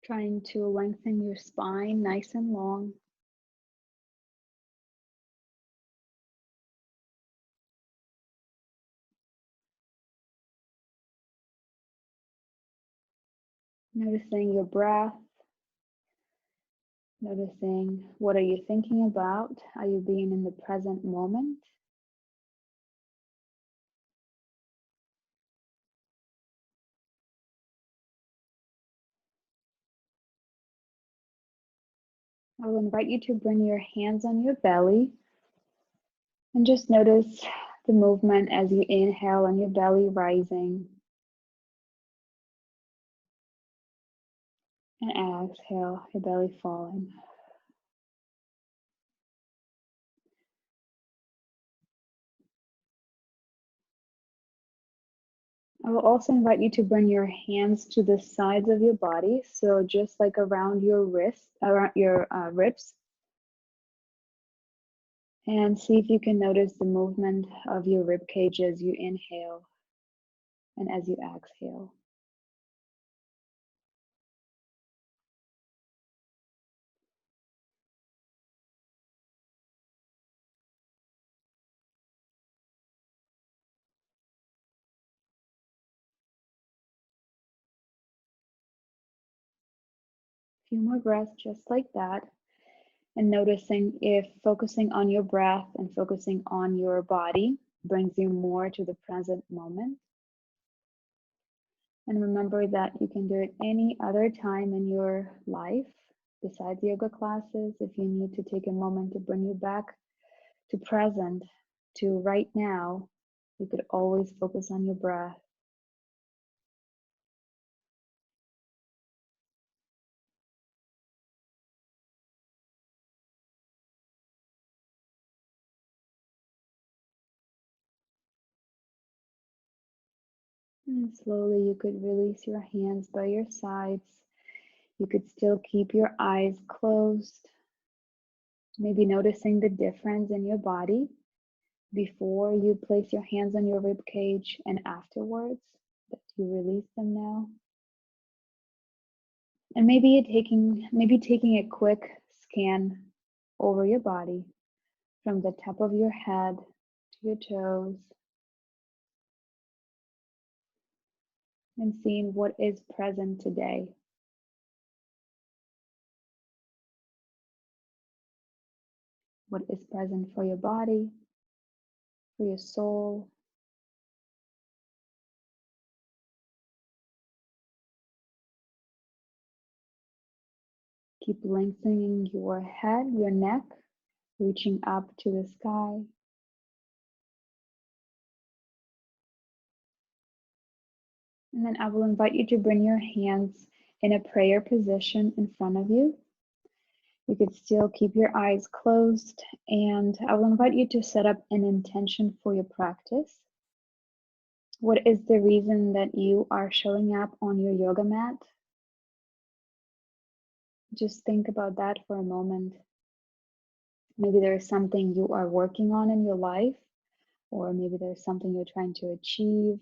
Trying to lengthen your spine nice and long. Noticing your breath. Noticing what are you thinking about? Are you being in the present moment? I will invite you to bring your hands on your belly and just notice the movement as you inhale on your belly rising and exhale, your belly falling. I will also invite you to bring your hands to the sides of your body, so just like around your wrist, around your ribs, and see if you can notice the movement of your rib cage as you inhale and as you exhale. A few more breaths just like that, and noticing if focusing on your breath and focusing on your body brings you more to the present moment. And remember that you can do it any other time in your life besides yoga classes. If you need to take a moment to bring you back to present, to right now, you could always focus on your breath. And slowly you could release your hands by your sides. You could still keep your eyes closed. Maybe noticing the difference in your body before you place your hands on your rib cage and afterwards that you release them now. And maybe taking a quick scan over your body from the top of your head to your toes and seeing what is present today. What is present for your body, for your soul. Keep lengthening your head, your neck, reaching up to the sky. And then I will invite you to bring your hands in a prayer position in front of you. You could still keep your eyes closed, and I will invite you to set up an intention for your practice. What is the reason that you are showing up on your yoga mat? Just think about that for a moment. Maybe there's something you are working on in your life, or maybe there's something you're trying to achieve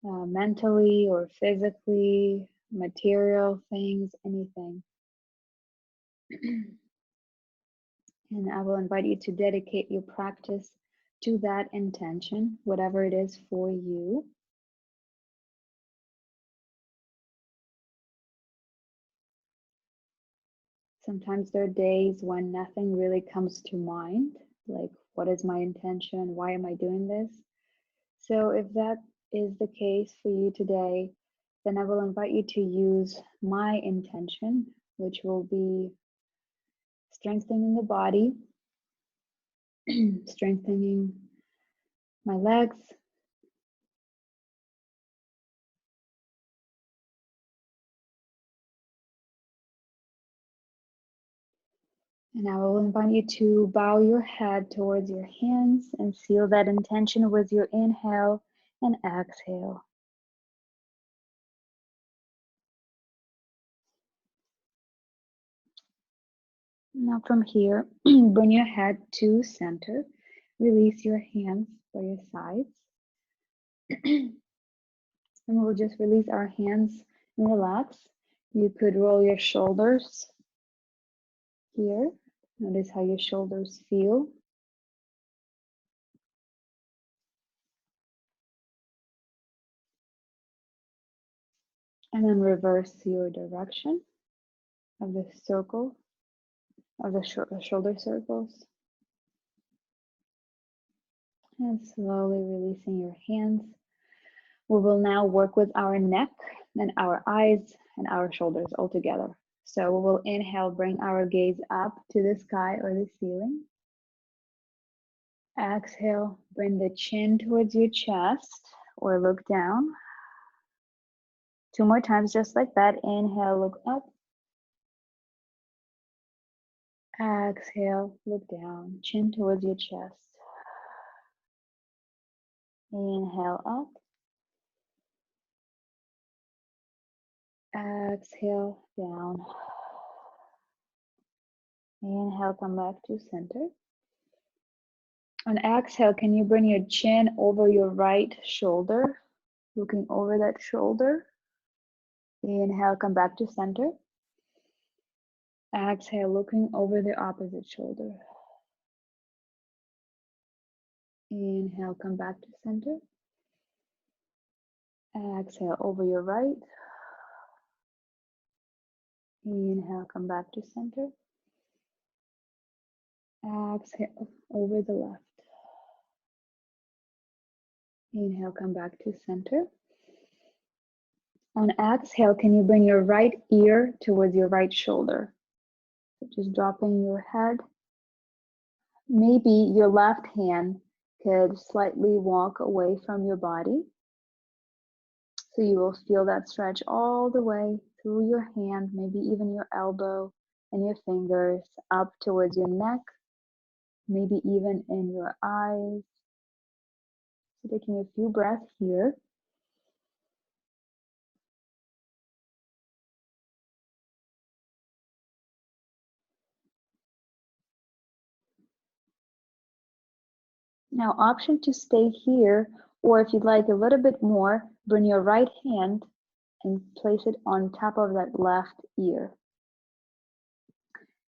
mentally or physically, material things, anything. And I will invite you to dedicate your practice to that intention, whatever it is for you. Sometimes there are days when nothing really comes to mind, like what is my intention? Why am I doing this? So if that is the case for you today, then I will invite you to use my intention, which will be strengthening the body, strengthening my legs, and I will invite you to bow your head towards your hands and seal that intention with your inhale and exhale. Now from here, bring your head to center. Release your hands by your sides. And we'll just release our hands and relax. You could roll your shoulders here. Notice how your shoulders feel. And then reverse your direction of the circle, of the shoulder circles. And slowly releasing your hands. We will now work with our neck and our eyes and our shoulders all together. So we will inhale, bring our gaze up to the sky or the ceiling. Exhale, bring the chin towards your chest or look down. 2 more times, just like that. Inhale, look up. Exhale, look down, chin towards your chest. Inhale up. Exhale, down. Inhale, come back to center. On exhale, can you bring your chin over your right shoulder? Looking over that shoulder. Inhale, come back to center. Exhale, looking over the opposite shoulder. Inhale, come back to center. Exhale, over your right. Inhale, come back to center. Exhale, over the left. Inhale, come back to center. On exhale, can you bring your right ear towards your right shoulder? So just dropping your head. Maybe your left hand could slightly walk away from your body. So you will feel that stretch all the way through your hand, maybe even your elbow and your fingers up towards your neck, maybe even in your eyes. So taking a few breaths here. Now, option to stay here, or if you'd like a little bit more, bring your right hand and place it on top of that left ear.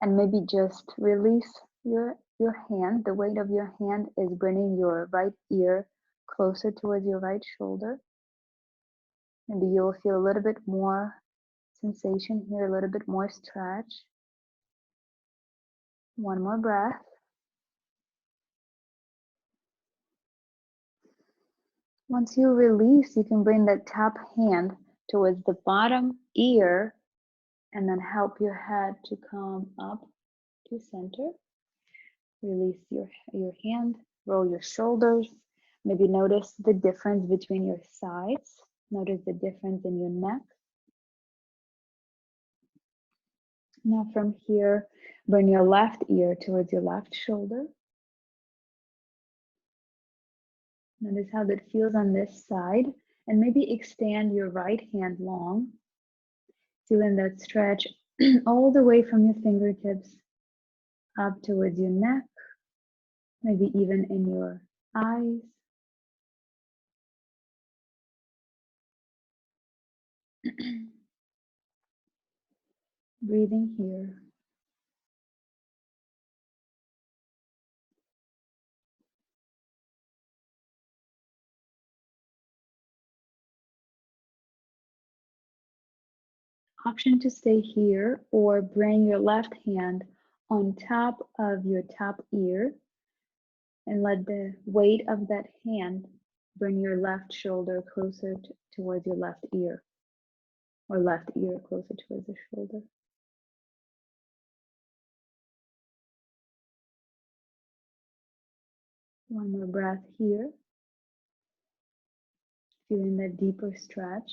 And maybe just release your hand. The weight of your hand is bringing your right ear closer towards your right shoulder. Maybe you'll feel a little bit more sensation here, a little bit more stretch. One more breath. Once you release, you can bring that top hand towards the bottom ear and then help your head to come up to center. Release your hand, roll your shoulders. Maybe notice the difference between your sides. Notice the difference in your neck. Now from here, bring your left ear towards your left shoulder. Notice how that feels on this side, and maybe extend your right hand long, feeling that stretch all the way from your fingertips up towards your neck, maybe even in your eyes. Breathing here. Option to stay here or bring your left hand on top of your top ear and let the weight of that hand bring your left shoulder closer towards your left ear, or left ear closer towards the shoulder. One more breath here, feeling that deeper stretch.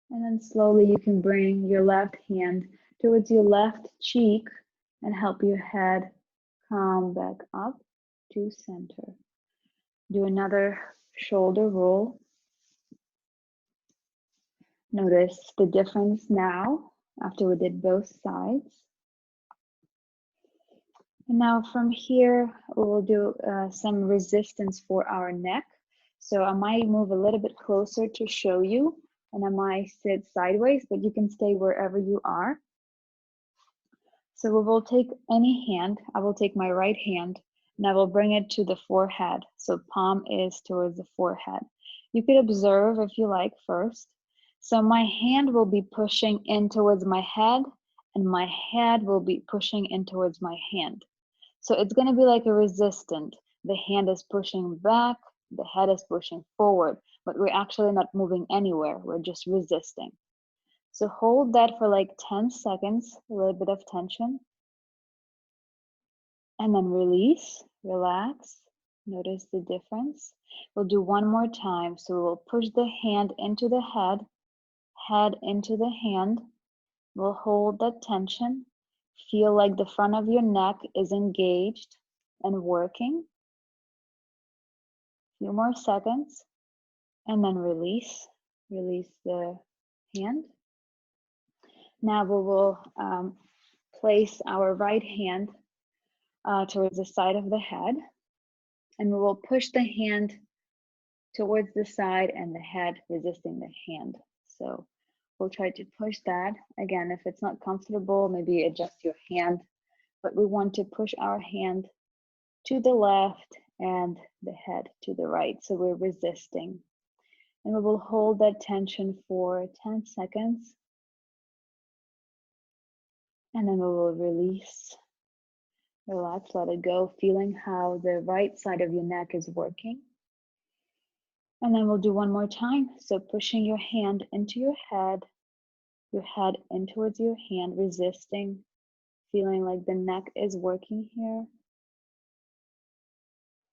And then slowly you can bring your left hand towards your left cheek and help your head come back up to center. Do another shoulder roll. Notice the difference now after we did both sides. And now from here, we will do some resistance for our neck. So I might move a little bit closer to show you. And I might sit sideways, but you can stay wherever you are. So we will take any hand. I will take my right hand and I will bring it to the forehead. So palm is towards the forehead. You could observe if you like first. So my hand will be pushing in towards my head and my head will be pushing in towards my hand. So it's going to be like a resistant. The hand is pushing back, the head is pushing forward, but we're actually not moving anywhere. We're just resisting. So hold that for like 10 seconds, a little bit of tension. And then release, relax. Notice the difference. We'll do one more time. So we'll push the hand into the head into the hand. We'll hold that tension. Feel like the front of your neck is engaged and working. A few more seconds. And then release. Release the hand. Now we will place our right hand towards the side of the head. And we will push the hand towards the side and the head resisting the hand. So we'll try to push that. Again, if it's not comfortable, maybe adjust your hand. But we want to push our hand to the left and the head to the right. So we're resisting. And we will hold that tension for 10 seconds. And then we will release. Relax, let it go, feeling how the right side of your neck is working. And then we'll do one more time. So pushing your hand into your head in towards your hand, resisting, feeling like the neck is working here.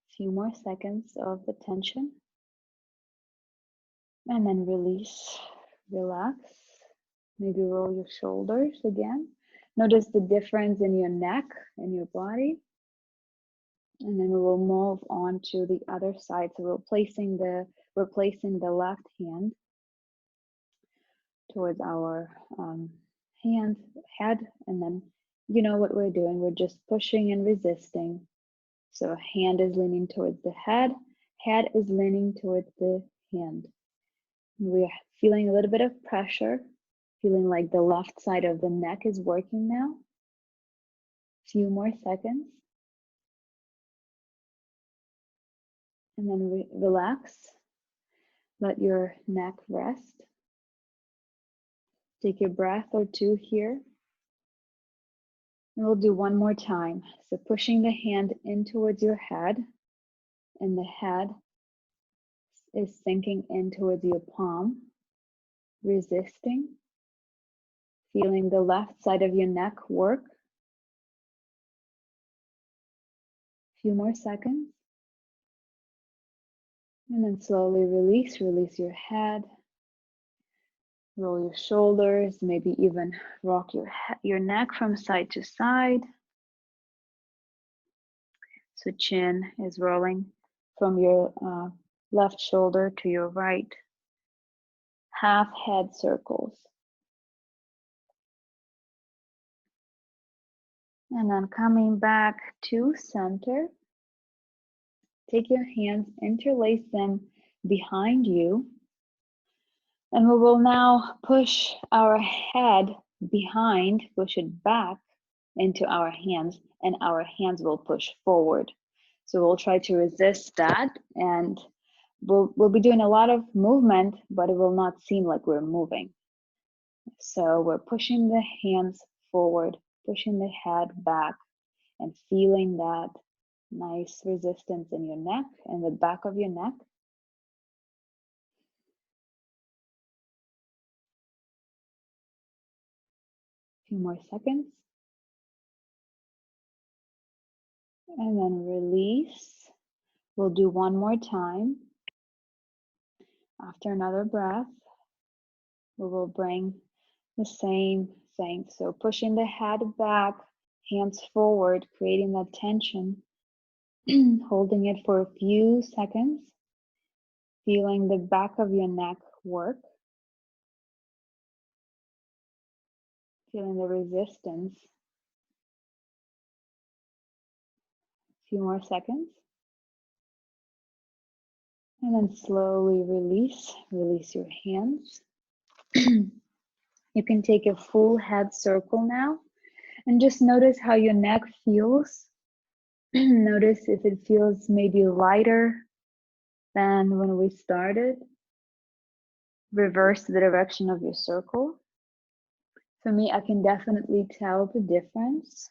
A few more seconds of the tension. And then release, relax. Maybe roll your shoulders again. Notice the difference in your neck and your body. And then we will move on to the other side. So we're placing the left hand towards our head, and then you know what we're doing. We're just pushing and resisting. So hand is leaning towards the head is leaning towards the hand. We're feeling a little bit of pressure, feeling like the left side of the neck is working now. A few more seconds. And then relax. Let your neck rest. Take a breath or two here. And we'll do one more time. So pushing the hand in towards your head, and the head is sinking in towards your palm, resisting, feeling the left side of your neck work. A few more seconds. And then slowly release your head. Roll your shoulders, maybe even rock your neck from side to side. So chin is rolling from your left shoulder to your right. Half head circles. And then coming back to center. Take your hands, interlace them behind you. And we will now push our head behind, push it back into our hands, and our hands will push forward. So we'll try to resist that, and we'll be doing a lot of movement, but it will not seem like we're moving. So we're pushing the hands forward, pushing the head back, and feeling that nice resistance in your neck and the back of your neck. A few more seconds. And then release. We'll do one more time. After another breath, we will bring the same thing. So pushing the head back, hands forward, creating that tension, holding it for a few seconds, feeling the back of your neck work, feeling the resistance. A few more seconds. And then slowly release your hands. You can take a full head circle now and just notice how your neck feels. Notice if it feels maybe lighter than when we started. Reverse the direction of your circle. For me, I can definitely tell the difference.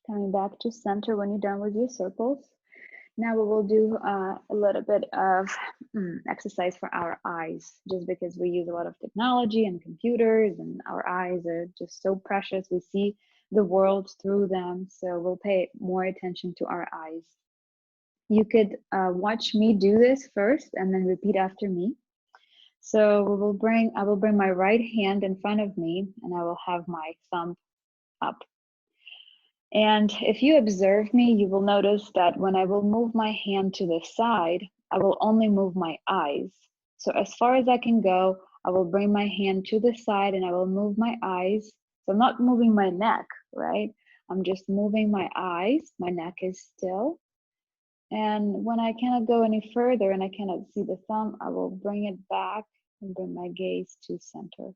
Coming back to center when you're done with your circles. Now we will do a little bit of exercise for our eyes, just because we use a lot of technology and computers, and our eyes are just so precious. We see the world through them, so we'll pay more attention to our eyes. You could watch me do this first and then repeat after me. So I will bring my right hand in front of me, and I will have my thumb up. And if you observe me, you will notice that when I will move my hand to the side, I will only move my eyes. So as far as I can go, I will bring my hand to the side and I will move my eyes. So I'm not moving my neck, right? I'm just moving my eyes. My neck is still. And when I cannot go any further and I cannot see the thumb, I will bring it back and bring my gaze to center.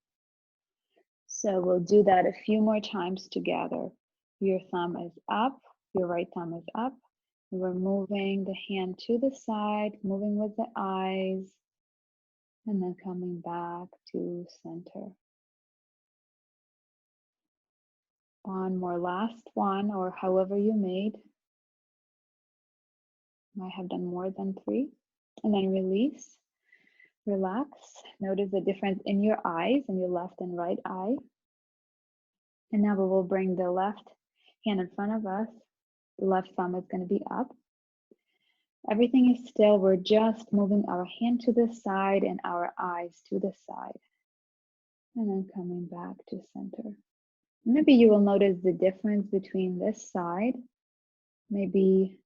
So we'll do that a few more times together. Your thumb is up, your right thumb is up. And we're moving the hand to the side, moving with the eyes, and then coming back to center. One more, last one, or however you made. Might have done more than 3. And then release, relax. Notice the difference in your eyes, in your left and right eye. And now we will bring the left hand in front of us. The left thumb is going to be up. Everything is still. We're just moving our hand to the side and our eyes to the side. And then coming back to center. Maybe you will notice the difference between this side. Maybe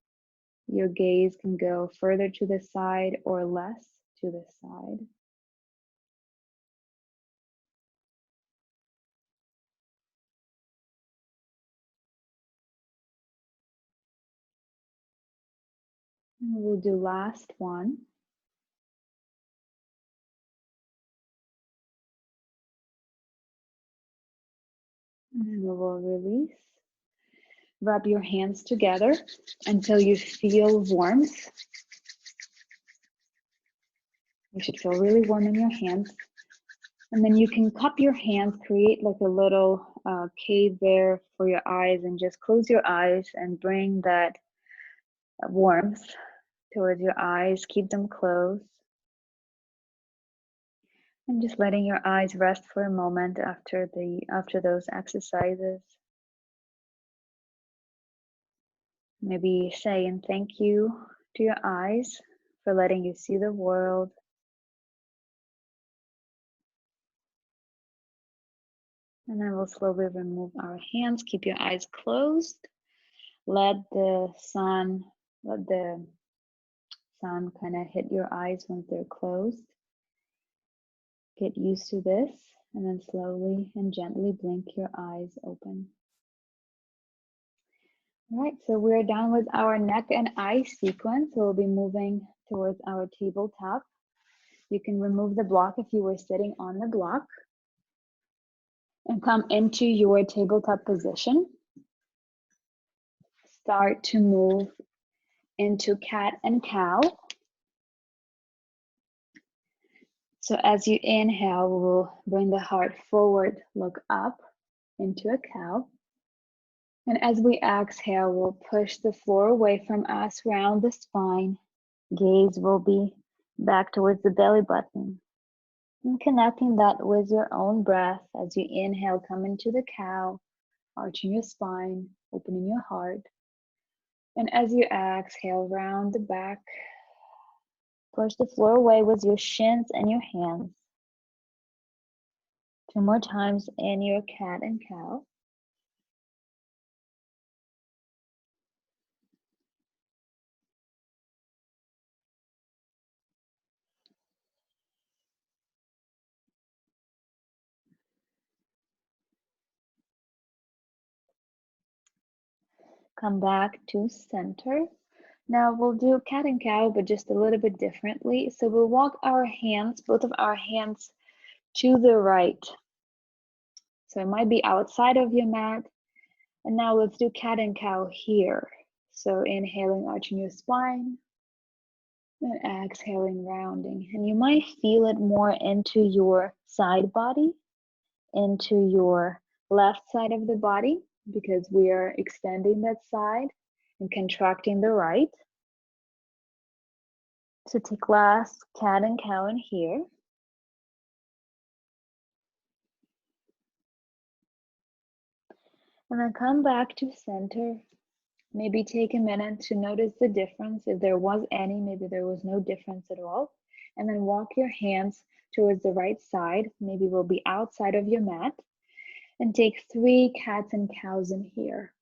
your gaze can go further to the side or less to the side. And we'll do last one. And then we will release. Rub your hands together until you feel warmth. You should feel really warm in your hands. And then you can cup your hands, create like a little cave there for your eyes, and just close your eyes and bring that warmth towards your eyes. Keep them closed. And just letting your eyes rest for a moment after those exercises. Maybe saying thank you to your eyes for letting you see the world. And then we'll slowly remove our hands. Keep your eyes closed. Let the sun kind of hit your eyes once they're closed. Get used to this, and then slowly and gently blink your eyes open. All right, so we're done with our neck and eye sequence. We'll be moving towards our tabletop. You can remove the block if you were sitting on the block and come into your tabletop position. Start to move into cat and cow. So as you inhale, we'll bring the heart forward, look up into a cow. And as we exhale, we'll push the floor away from us, round the spine. Gaze will be back towards the belly button. And connecting that with your own breath. As you inhale, come into the cow, arching your spine, opening your heart. And as you exhale, round the back, push the floor away with your shins and your hands. 2 more times in your cat and cow. Come back to center. Now we'll do cat and cow, but just a little bit differently. So we'll walk our hands, both of our hands, to the right. So it might be outside of your mat. And now let's do cat and cow here. So inhaling, arching your spine, and exhaling, rounding. And you might feel it more into your side body, into your left side of the body, because we are extending that side and contracting the right. So take last cat and cow in here. And then come back to center. Maybe take a minute to notice the difference. If there was any, maybe there was no difference at all. And then walk your hands towards the right side. Maybe we'll be outside of your mat. And take 3 cats and cows in here.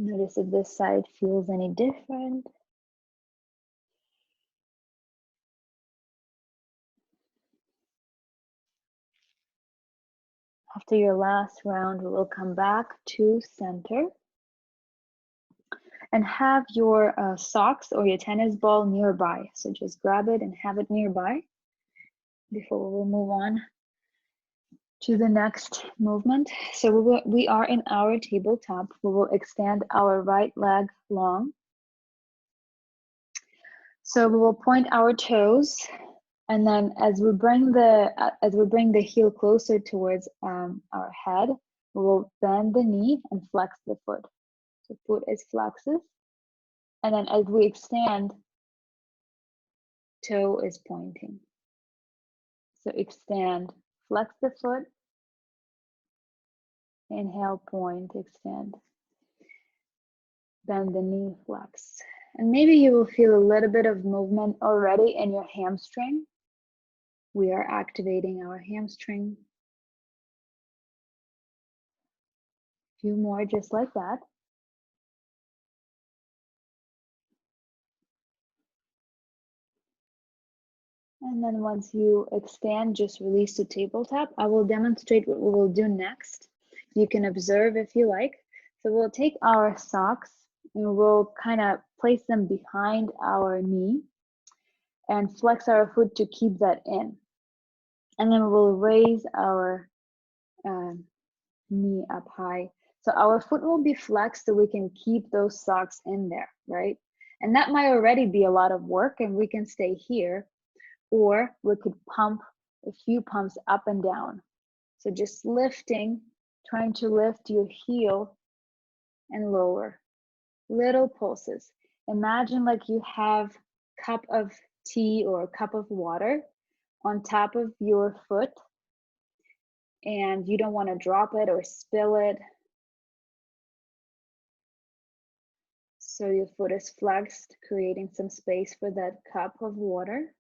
Notice if this side feels any different. After your last round, we will come back to center and have your socks or your tennis ball nearby. So just grab it and have it nearby before we'll move on to the next movement. So we are in our tabletop. We will extend our right leg long. So we will point our toes. And then as we bring the heel closer towards our head, we will bend the knee and flex the foot. So foot is flexes. And then as we extend, toe is pointing. So extend, flex the foot, inhale, point, extend. Bend the knee, flex. And maybe you will feel a little bit of movement already in your hamstring. We are activating our hamstring. A few more just like that. And then once you extend, just release the tabletop. I will demonstrate what we will do next. You can observe if you like. So we'll take our socks and we'll kind of place them behind our knee and flex our foot to keep that in. And then we'll raise our knee up high. So our foot will be flexed so we can keep those socks in there, right? And that might already be a lot of work and we can stay here, or we could pump a few pumps up and down. So just lifting, trying to lift your heel and lower, little pulses. Imagine like you have a cup of tea or a cup of water on top of your foot and you don't want to drop it or spill it. So your foot is flexed, creating some space for that cup of water.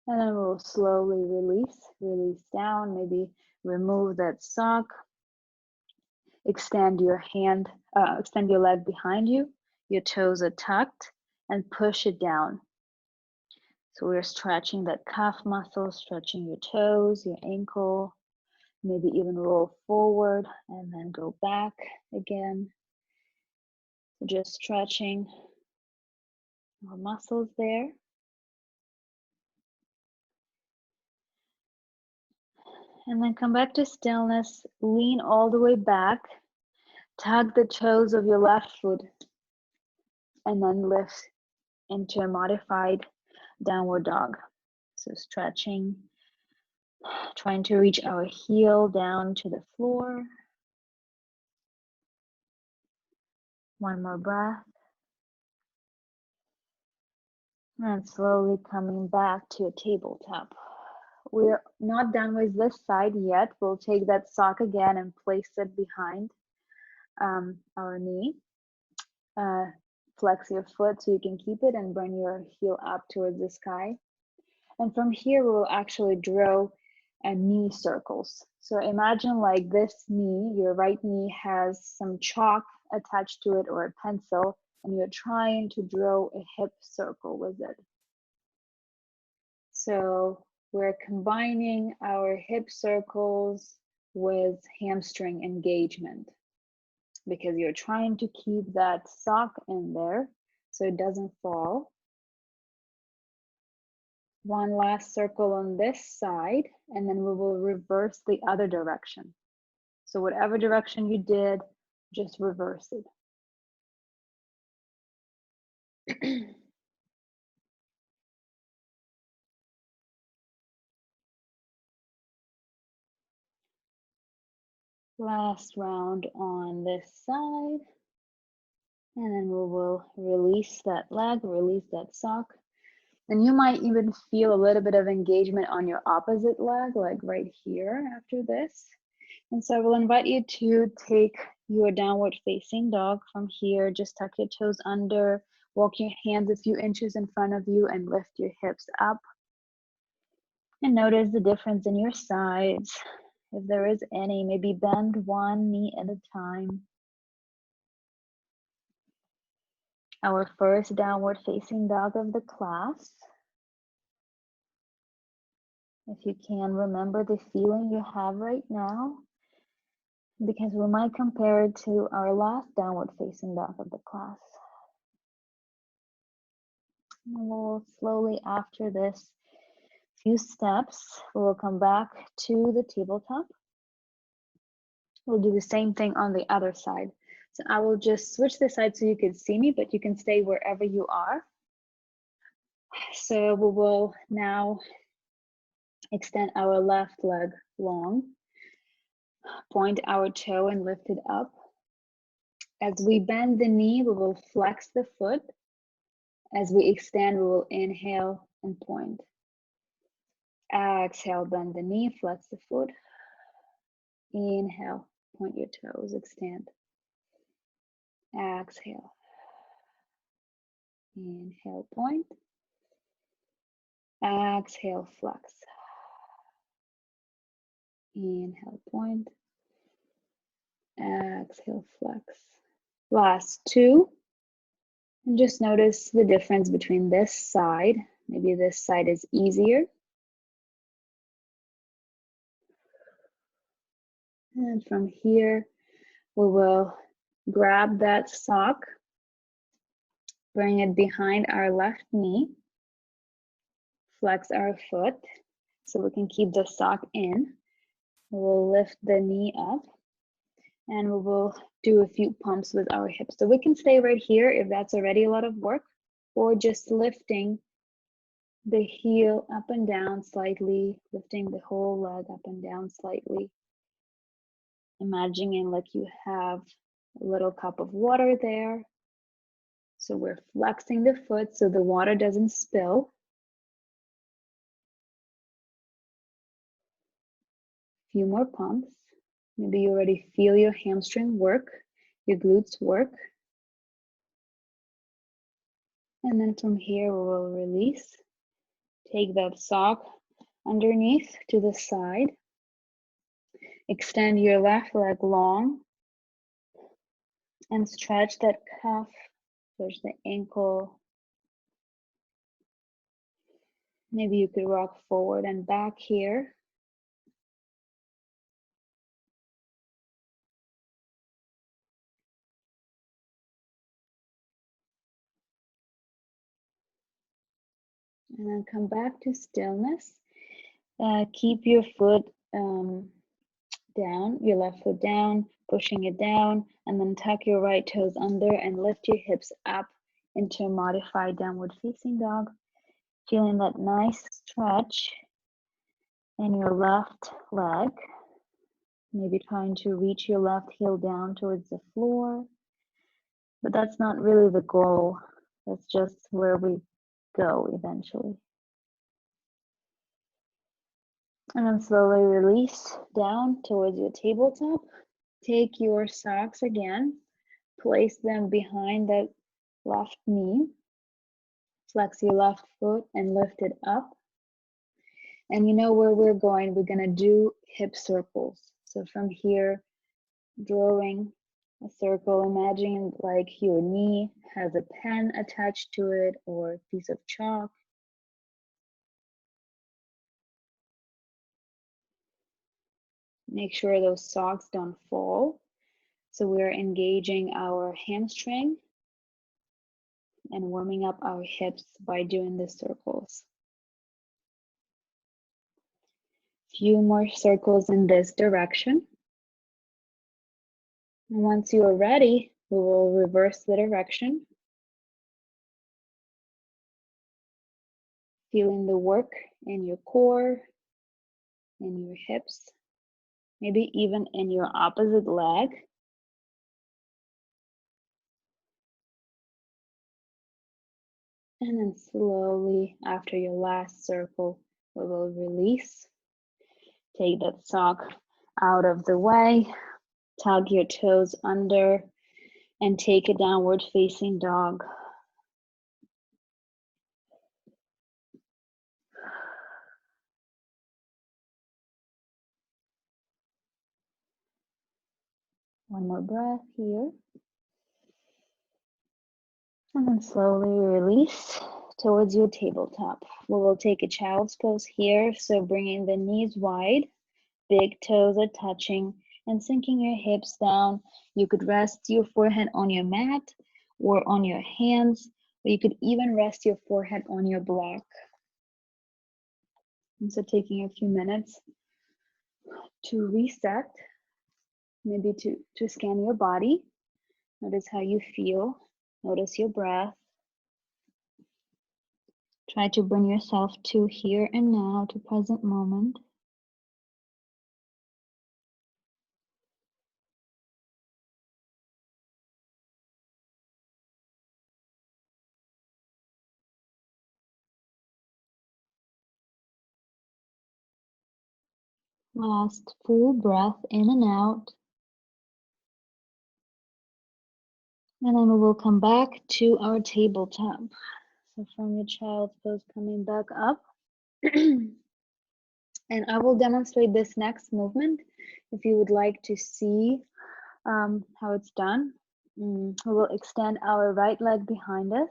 And then we'll slowly release down, maybe remove that sock. Extend your hand, extend your leg behind you. Your toes are tucked and push it down. So we're stretching that calf muscle, stretching your toes, your ankle, maybe even roll forward and then go back again. So just stretching our muscles there. And then come back to stillness, lean all the way back, tug the toes of your left foot, and then lift into a modified downward dog. So stretching, trying to reach our heel down to the floor. One more breath. And slowly coming back to a tabletop. We're not done with this side yet. We'll take that sock again and place it behind our knee. Flex your foot so you can keep it and bring your heel up towards the sky. And from here, we'll actually draw knee circles. So imagine like this knee, your right knee has some chalk attached to it or a pencil, and you're trying to draw a hip circle with it. So we're combining our hip circles with hamstring engagement because you're trying to keep that sock in there so it doesn't fall. One last circle on this side, and then we will reverse the other direction. So whatever direction you did, just reverse it. Last round on this side. And then we will release that leg, release that sock. And you might even feel a little bit of engagement on your opposite leg, like right here after this. And so I will invite you to take your downward facing dog from here. Just tuck your toes under, walk your hands a few inches in front of you and lift your hips up. And notice the difference in your sides. If there is any, maybe bend one knee at a time. Our first downward facing dog of the class. If you can, remember the feeling you have right now, because we might compare it to our last downward facing dog of the class. And we'll slowly, after this few steps, we'll come back to the tabletop. We'll do the same thing on the other side. So I will just switch the side so you can see me, but you can stay wherever you are. So we will now extend our left leg long, point our toe and lift it up. As we bend the knee, we will flex the foot. As we extend, we will inhale and point. Exhale, bend the knee, flex the foot. Inhale, point your toes, extend. Exhale. Inhale, point. Exhale, flex. Inhale, point. Exhale, flex. Last two. And just notice the difference between this side. Maybe this side is easier. And from here, we will grab that sock, bring it behind our left knee, flex our foot so we can keep the sock in. We'll lift the knee up and we will do a few pumps with our hips. So we can stay right here if that's already a lot of work, or just lifting the heel up and down slightly, lifting the whole leg up and down slightly. Imagining like you have a little cup of water there. So we're flexing the foot so the water doesn't spill. A few more pumps. Maybe you already feel your hamstring work, your glutes work. And then from here, we will release. Take that sock underneath to the side. Extend your left leg long and stretch that calf, stretch the ankle. Maybe you could rock forward and back here. And then come back to stillness. Keep your foot down, your left foot down, pushing it down, and then tuck your right toes under and lift your hips up into a modified downward facing dog. Feeling that nice stretch in your left leg. Maybe trying to reach your left heel down towards the floor. But that's not really the goal. That's just where we go eventually. And then slowly release down towards your tabletop. Take your socks again, place them behind that left knee. Flex your left foot and lift it up. And you know where we're going. We're gonna do hip circles. So from here, drawing a circle, imagine like your knee has a pen attached to it or a piece of chalk. Make sure those socks don't fall. So we're engaging our hamstring and warming up our hips by doing the circles. Few more circles in this direction. And once you are ready, we will reverse the direction. Feeling the work in your core, in your hips, maybe even in your opposite leg. And then slowly, after your last circle, we will release. Take that sock out of the way, tug your toes under, and take a downward facing dog. One more breath here. And then slowly release towards your tabletop. We will take a child's pose here, so bringing the knees wide, big toes are touching, and sinking your hips down. You could rest your forehead on your mat or on your hands, or you could even rest your forehead on your block. And so taking a few minutes to reset, maybe to scan your body. Notice how you feel. Notice your breath. Try to bring yourself to here and now, to present moment. Last full breath in and out. And then we will come back to our tabletop. So from your child's pose, coming back up. And I will demonstrate this next movement if you would like to see how it's done. We will extend our right leg behind us.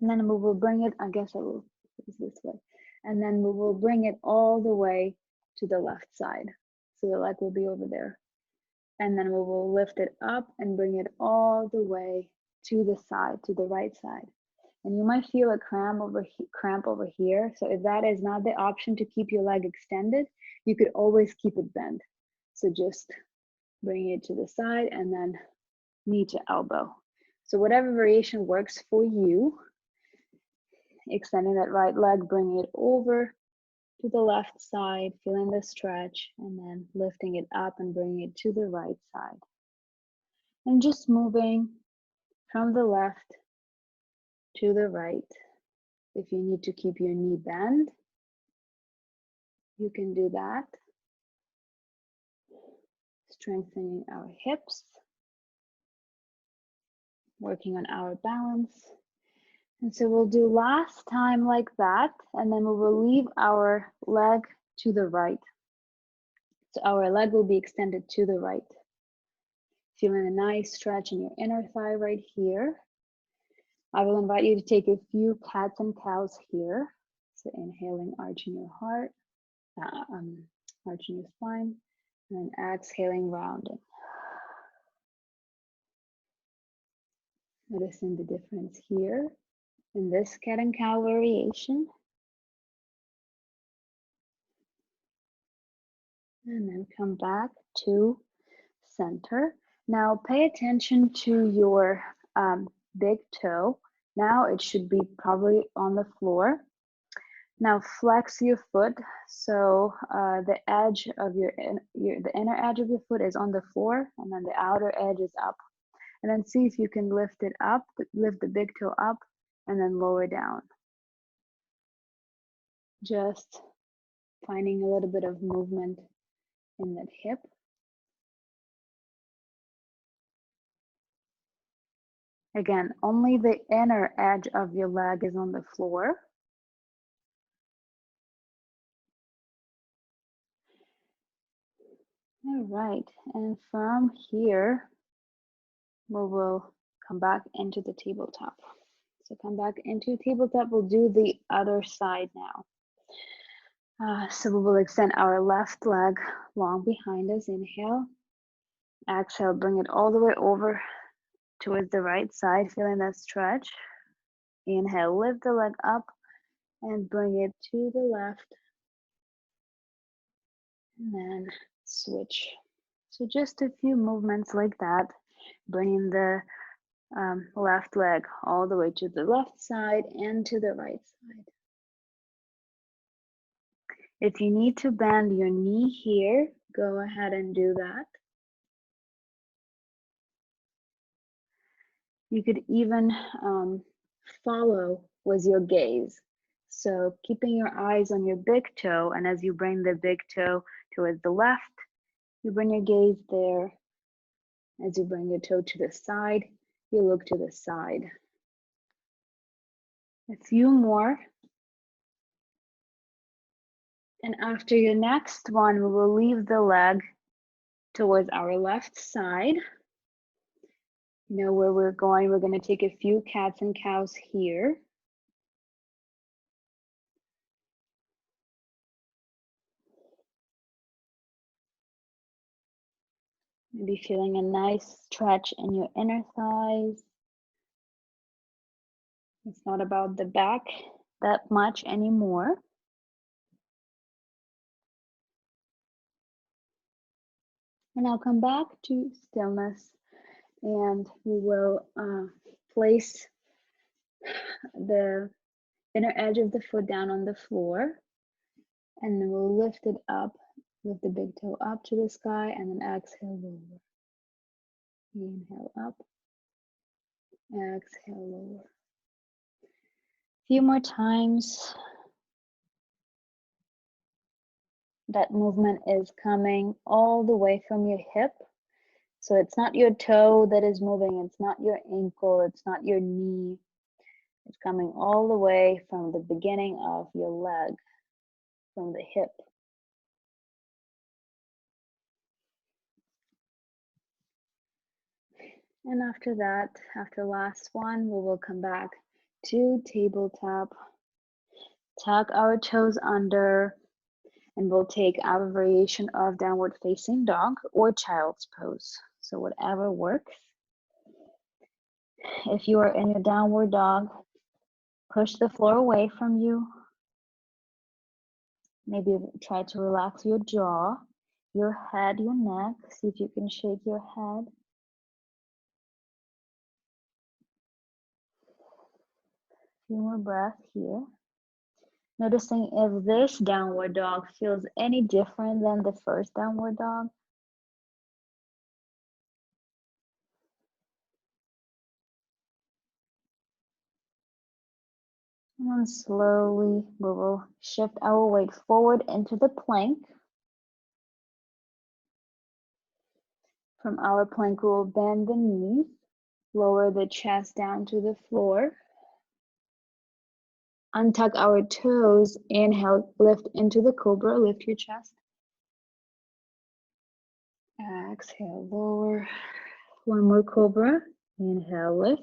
And then we will bring it, I guess I will use this way. And then we will bring it all the way to the left side. So the leg will be over there. And then we will lift it up and bring it all the way to the side, to the right side. And you might feel a cramp over here. So if that is not the option to keep your leg extended, you could always keep it bent. So just bring it to the side and then knee to elbow. So whatever variation works for you, extending that right leg, bringing it over to the left side, feeling the stretch, and then lifting it up and bringing it to the right side. And just moving from the left to the right. If you need to keep your knee bent, you can do that. Strengthening our hips, working on our balance. And so we'll do last time like that, and then we will leave our leg to the right. So our leg will be extended to the right. Feeling a nice stretch in your inner thigh right here. I will invite you to take a few cats and cows here. So inhaling, arching your heart, arching your spine, and then exhaling, rounding. Noticing the difference here in this cat and cow variation. And then come back to center. Now pay attention to your big toe. Now it should be probably on the floor. Now flex your foot, so the edge of the inner edge of your foot is on the floor, and then the outer edge is up. And then see if you can lift it up, lift the big toe up, and then lower down. Just finding a little bit of movement in that hip. Again, only the inner edge of your leg is on the floor. All right, and from here, we will come back into the tabletop. So come back into tabletop, we'll do the other side now. So we will extend our left leg long behind us. Inhale. Exhale, bring it all the way over towards the right side, feeling that stretch. Inhale, lift the leg up and bring it to the left. And then switch. So just a few movements like that, bringing the left leg all the way to the left side and to the right side. If you need to bend your knee here, go ahead and do that. You could even follow with your gaze. So keeping your eyes on your big toe, and as you bring the big toe towards the left, you bring your gaze there. As you bring your toe to the side, you look to the side. A few more. And after your next one, we will leave the leg towards our left side. You know where we're going. We're going to take a few cats and cows here. Maybe feeling a nice stretch in your inner thighs. It's not about the back that much anymore. And I'll come back to stillness, and we will place the inner edge of the foot down on the floor, and then we'll lift it up, lift the big toe up to the sky, and then exhale lower. Inhale up, exhale lower. A few more times. That movement is coming all the way from your hip. So it's not your toe that is moving, it's not your ankle, it's not your knee. It's coming all the way from the beginning of your leg, from the hip. And after that, after last one, we will come back to tabletop. Tuck our toes under, and we'll take our variation of downward facing dog or child's pose. So whatever works. If you are in your downward dog, push the floor away from you. Maybe try to relax your jaw, your head, your neck. See if you can shake your head. A few more breaths here. Noticing if this downward dog feels any different than the first downward dog. And then slowly we will shift our weight forward into the plank. From our plank, we will bend the knees, lower the chest down to the floor. Untuck our toes, inhale, lift into the cobra, lift your chest. Exhale, lower. One more cobra, inhale, lift.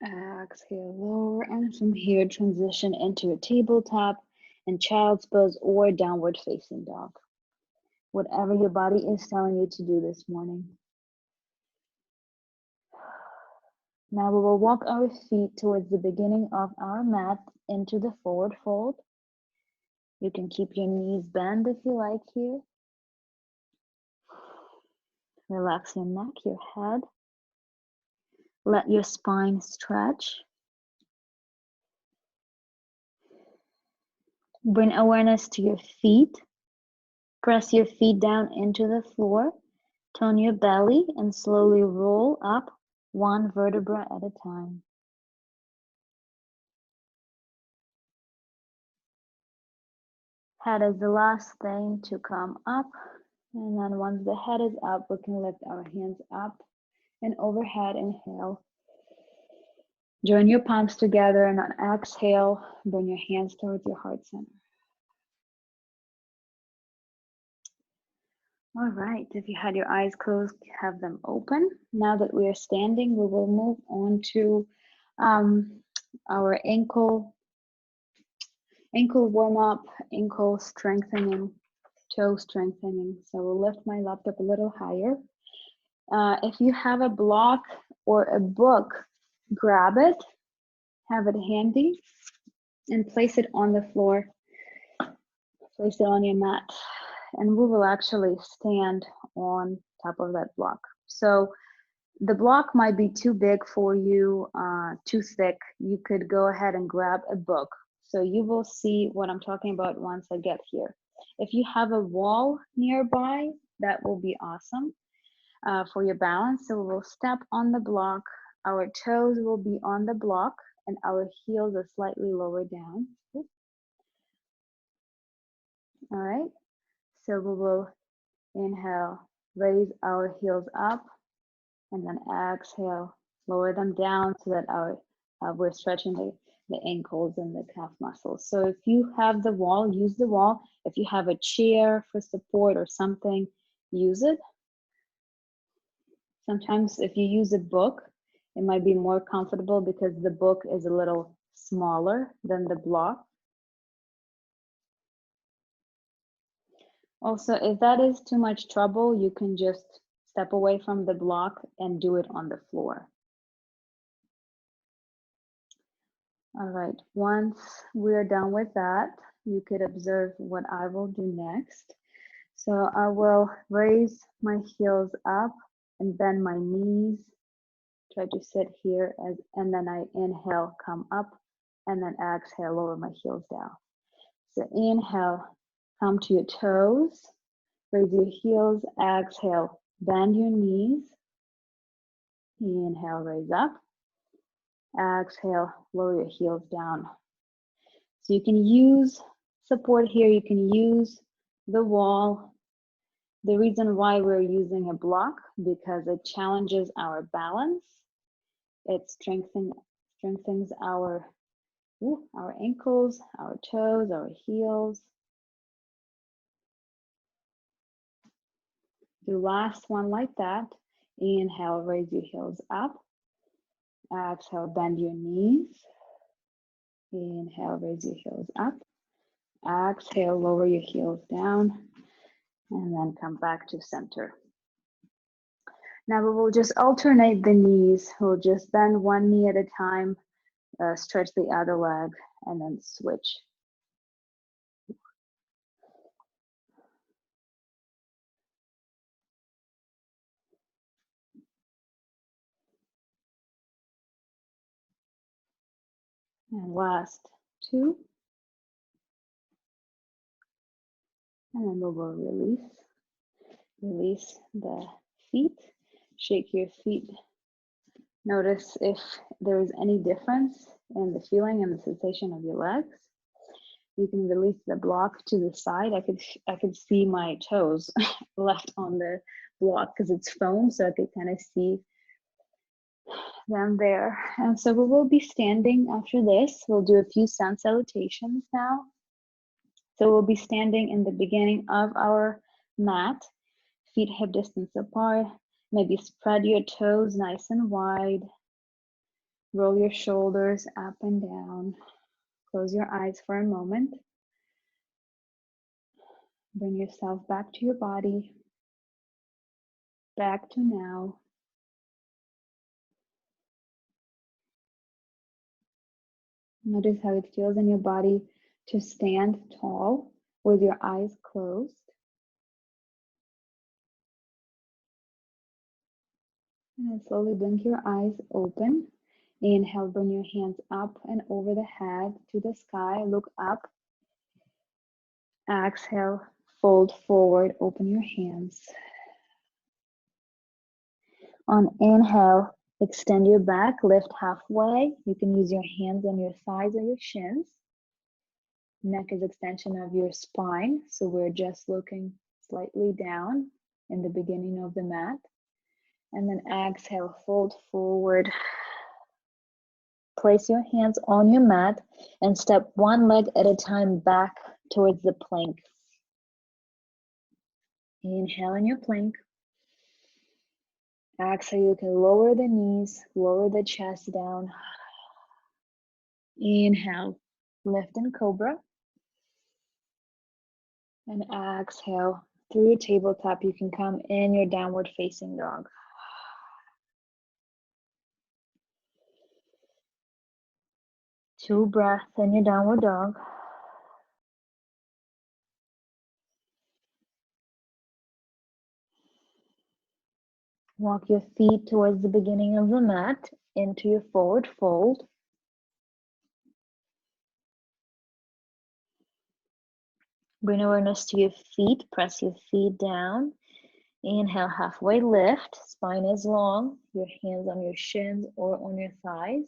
Exhale, lower, and from here, transition into a tabletop and child's pose or downward facing dog. Whatever your body is telling you to do this morning. Now we will walk our feet towards the beginning of our mat into the forward fold. You can keep your knees bent if you like here. Relax your neck, your head. Let your spine stretch. Bring awareness to your feet. Press your feet down into the floor. Tone your belly and slowly roll up one vertebra at a time. Head is the last thing to come up. And then once the head is up, we can lift our hands up and overhead. Inhale. Join your palms together, and on exhale, bring your hands towards your heart center. All right, if you had your eyes closed, have them open. Now that we are standing, we will move on to our ankle Ankle warm up, ankle strengthening, toe strengthening. So we'll lift my laptop a little higher. If you have a block or a book, grab it, have it handy, and place it on the floor. Place it on your mat, and we will actually stand on top of that block. So the block might be too big for you, too thick. You could go ahead and grab a book. So you will see what I'm talking about once I get here. If you have a wall nearby, that will be awesome for your balance. So we'll step on the block. Our toes will be on the block and our heels are slightly lower down. All right. So we will inhale, raise our heels up, and then exhale, lower them down so that we're stretching the ankles and the calf muscles. So if you have the wall, use the wall. If you have a chair for support or something, use it. Sometimes if you use a book, it might be more comfortable because the book is a little smaller than the block. Also, if that is too much trouble, you can just step away from the block and do it on the floor. All right, once we're done with that, you could observe what I will do next. So I will raise my heels up and bend my knees. Try to sit here and then I inhale, come up, and then exhale, lower my heels down. So inhale, come to your toes, raise your heels, exhale, bend your knees. Inhale, raise up. Exhale, lower your heels down. So you can use support here, you can use the wall. The reason why we're using a block, because it challenges our balance. It strengthens our ankles, our toes, our heels. The last one like that. Inhale, raise your heels up. Exhale, bend your knees. Inhale, raise your heels up. Exhale, lower your heels down. And then come back to center. Now we will just alternate the knees. We'll just bend one knee at a time, stretch the other leg, and then switch. And last two. And then we will release the feet. Shake your feet. Notice if there is any difference in the feeling and the sensation of your legs. You can release the block to the side. I could see my toes left on the block because it's foam, so I could kind of see them there. And so we will be standing after this. We'll do a few sun salutations now. So we'll be standing in the beginning of our mat, feet hip distance apart. Maybe spread your toes nice and wide. Roll your shoulders up and down. Close your eyes for a moment. Bring yourself back to your body. Back to now. Notice how it feels in your body to stand tall with your eyes closed. And then slowly blink your eyes open. Inhale, bring your hands up and over the head to the sky. Look up. Exhale, fold forward, open your hands. On inhale, extend your back, lift halfway. You can use your hands on your thighs or your shins. Neck is extension of your spine, so we're just looking slightly down in the beginning of the mat. And then exhale, fold forward. Place your hands on your mat and step one leg at a time back towards the plank. Inhale in your plank. Exhale, you can lower the knees, lower the chest down. Inhale, lift in cobra. And exhale. Through your tabletop, you can come in your downward facing dog. 2 breaths in your downward dog. Walk your feet towards the beginning of the mat into your forward fold. Bring awareness to your feet. Press your feet down. Inhale, halfway lift. Spine is long. Your hands on your shins or on your thighs.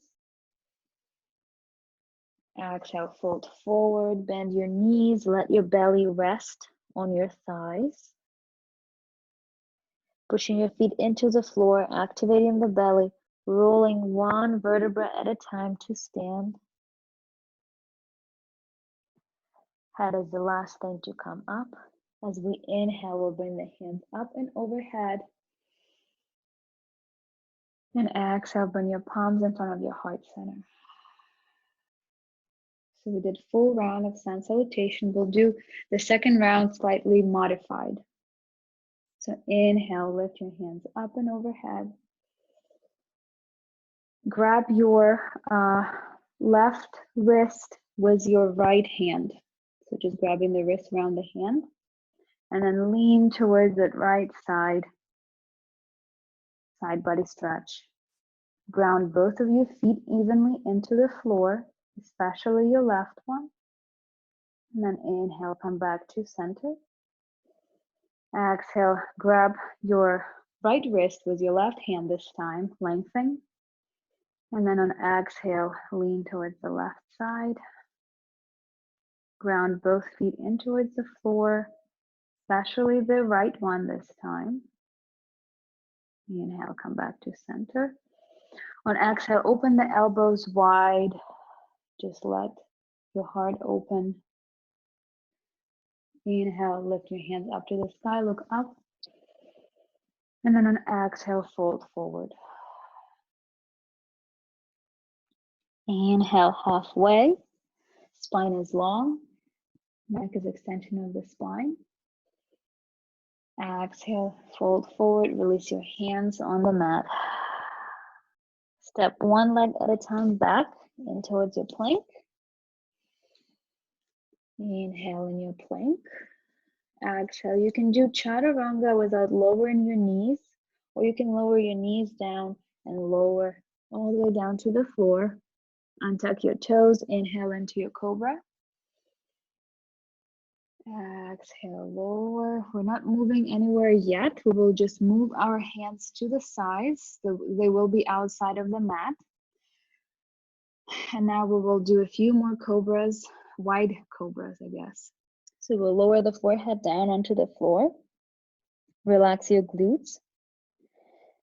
Exhale, fold forward. Bend your knees. Let your belly rest on your thighs. Pushing your feet into the floor, activating the belly, rolling 1 vertebra at a time to stand. Head is the last thing to come up. As we inhale, we'll bring the hands up and overhead. And exhale, bring your palms in front of your heart center. So we did full round of sun salutation. We'll do the second round slightly modified. So inhale, lift your hands up and overhead. Grab your left wrist with your right hand. So just grabbing the wrist around the hand. And then lean towards that right side. Side body stretch. Ground both of your feet evenly into the floor, especially your left one. And then inhale, come back to center. Exhale, grab your right wrist with your left hand this time, lengthen. And then on exhale, lean towards the left side. Ground both feet in towards the floor, especially the right one this time. Inhale, come back to center. On exhale, open the elbows wide. Just let your heart open. Inhale, lift your hands up to the sky, look up. And then on exhale, fold forward. Inhale, halfway. Spine is long. Neck is extension of the spine. Exhale, fold forward, release your hands on the mat. Step 1 leg at a time back in towards your plank. Inhale in your plank. Exhale, you can do Chaturanga without lowering your knees, or you can lower your knees down and lower all the way down to the floor. Untuck your toes, inhale into your cobra. Exhale, lower. We're not moving anywhere yet. We will just move our hands to the sides. They will be outside of the mat. And now we will do a few more cobras, wide cobras, I guess. So we'll lower the forehead down onto the floor. Relax your glutes.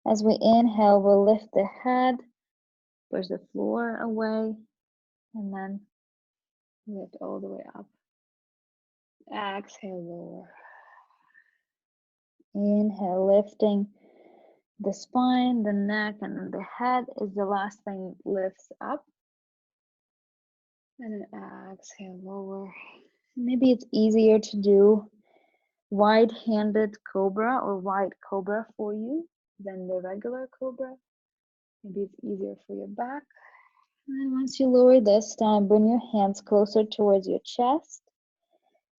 As we inhale, we'll lift the head, push the floor away, and then lift all the way up. Exhale, lower. Inhale, lifting the spine, the neck, and then the head is the last thing lifts up. And then exhale, lower. Maybe it's easier to do wide-handed cobra or wide cobra for you than the regular cobra. Maybe it's easier for your back. And then once you lower this time, bring your hands closer towards your chest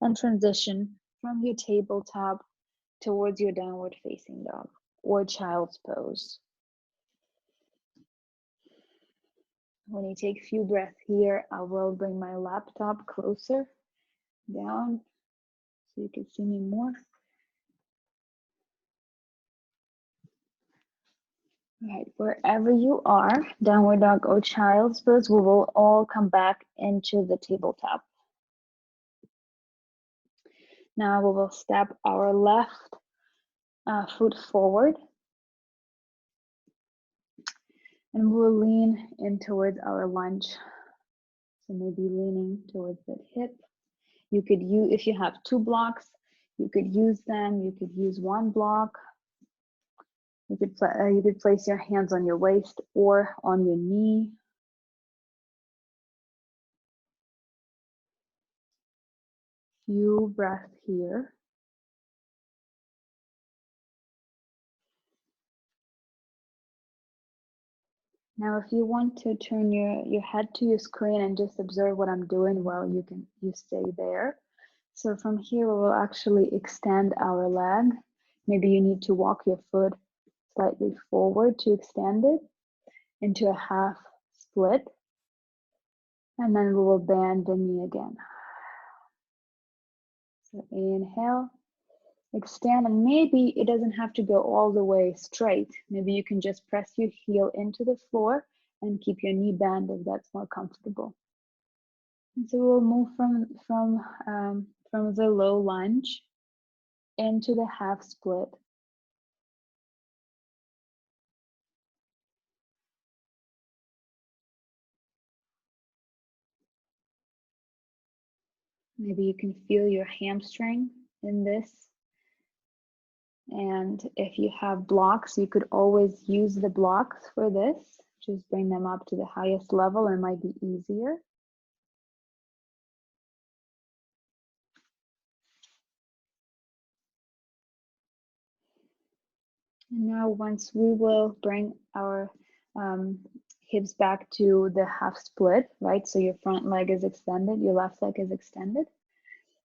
and transition from your tabletop towards your downward facing dog or child's pose. When you take a few breaths here, I will bring my laptop closer down so you can see me more. All right, wherever you are, downward dog or child's pose, we will all come back into the tabletop. Now we will step our left foot forward. And we'll lean in towards our lunge. So maybe leaning towards that hip. You could use, if you have 2 blocks, you could use them. You could use 1 block. You could place your hands on your waist or on your knee. few breaths here. Now, if you want to turn your head to your screen and just observe what I'm doing, well, you stay there. So from here, we will actually extend our leg. Maybe you need to walk your foot slightly forward to extend it into a half split. And then we will bend the knee again. So inhale, extend, and maybe it doesn't have to go all the way straight. Maybe you can just press your heel into the floor and keep your knee bent if that's more comfortable. And so we'll move from the low lunge into the half split. Maybe you can feel your hamstring in this. And if you have blocks, you could always use the blocks for this. Just bring them up to the highest level, and it might be easier. And now once we will bring our hips back to the half split, right? So your front leg is extended, your left leg is extended.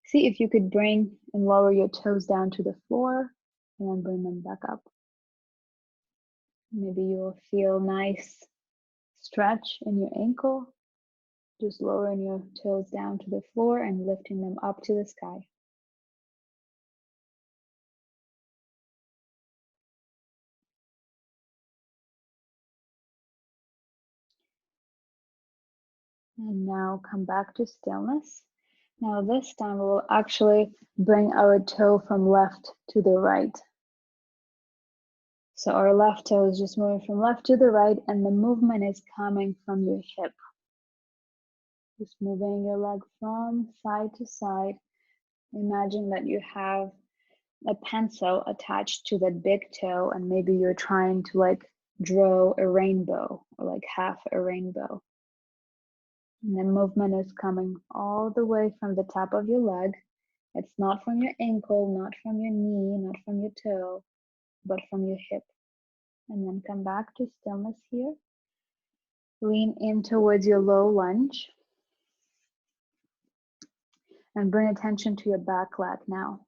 See if you could bring and lower your toes down to the floor and then bring them back up. Maybe you'll feel nice stretch in your ankle. Just lowering your toes down to the floor and lifting them up to the sky. And now come back to stillness. Now this time we'll actually bring our toe from left to the right. So our left toe is just moving from left to the right, and the movement is coming from your hip. Just moving your leg from side to side. Imagine that you have a pencil attached to that big toe, and maybe you're trying to like draw a rainbow or like half a rainbow. And the movement is coming all the way from the top of your leg. It's not from your ankle, not from your knee, not from your toe, but from your hip. And then come back to stillness here. Lean in towards your low lunge. And bring attention to your back leg now.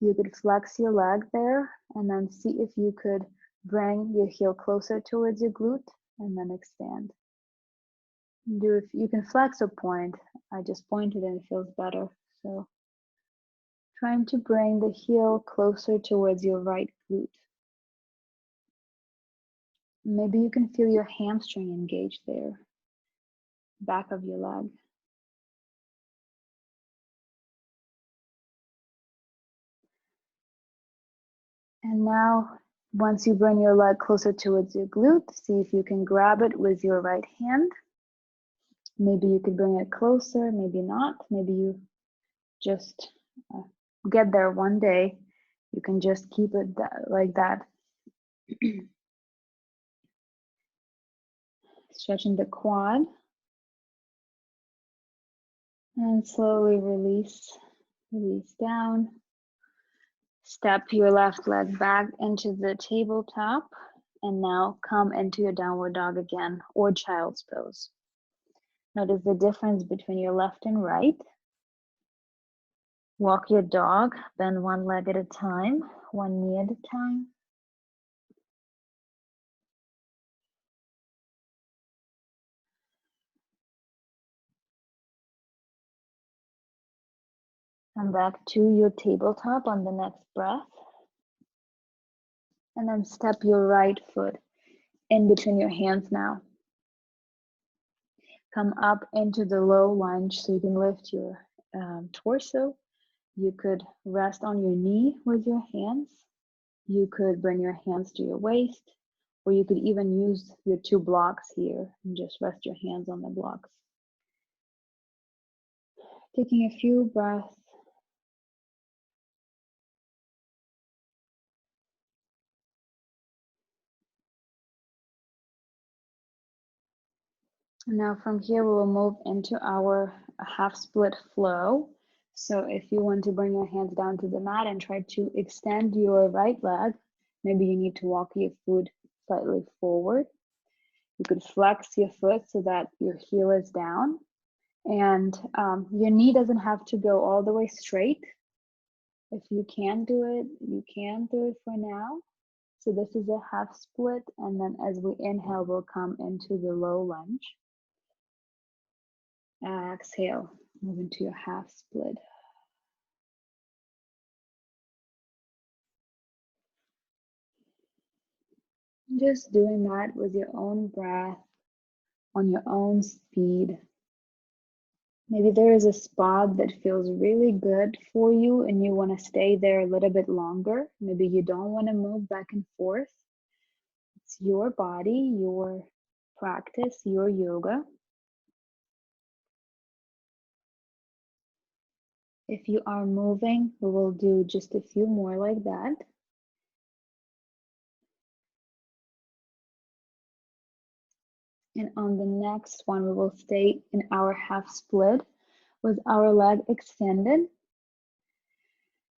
You could flex your leg there and then see if you could bring your heel closer towards your glute and then expand. If you can flex or point. I just pointed and it feels better. So trying to bring the heel closer towards your right glute. Maybe you can feel your hamstring engaged there, back of your leg. And now, once you bring your leg closer towards your glute, see if you can grab it with your right hand. Maybe you could bring it closer, maybe not. Maybe you just get there one day. You can just keep it like that. Stretching the quad. And slowly release down. Step your left leg back into the tabletop. And now come into your downward dog again, or child's pose. Notice the difference between your left and right. Walk your dog, bend one leg at a time, one knee at a time. Come back to your tabletop on the next breath. And then step your right foot in between your hands now. Come up into the low lunge so you can lift your torso. You could rest on your knee with your hands. You could bring your hands to your waist, or you could even use your two blocks here and just rest your hands on the blocks. Taking a few breaths. Now from here, we will move into our half split flow. So if you want to bring your hands down to the mat and try to extend your right leg, maybe you need to walk your foot slightly forward. You could flex your foot so that your heel is down, and your knee doesn't have to go all the way straight. If you can do it, you can do it for now. So this is a half split, and then as we inhale, we'll come into the low lunge. Exhale, move into your half split. Just doing that with your own breath, on your own speed. Maybe there is a spot that feels really good for you and you want to stay there a little bit longer. Maybe you don't want to move back and forth. It's your body, your practice, your yoga. If you are moving, we will do just a few more like that. And on the next one, we will stay in our half split with our leg extended.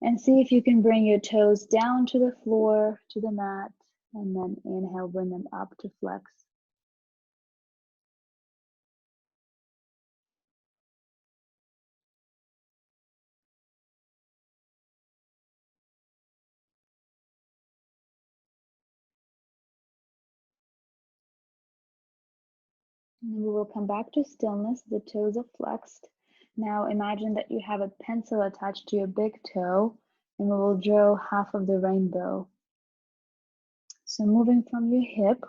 And see if you can bring your toes down to the floor, to the mat, and then inhale, bring them up to flex. And we will come back to stillness. The toes are flexed. Now imagine that you have a pencil attached to your big toe, and we will draw half of the rainbow. So moving from your hip,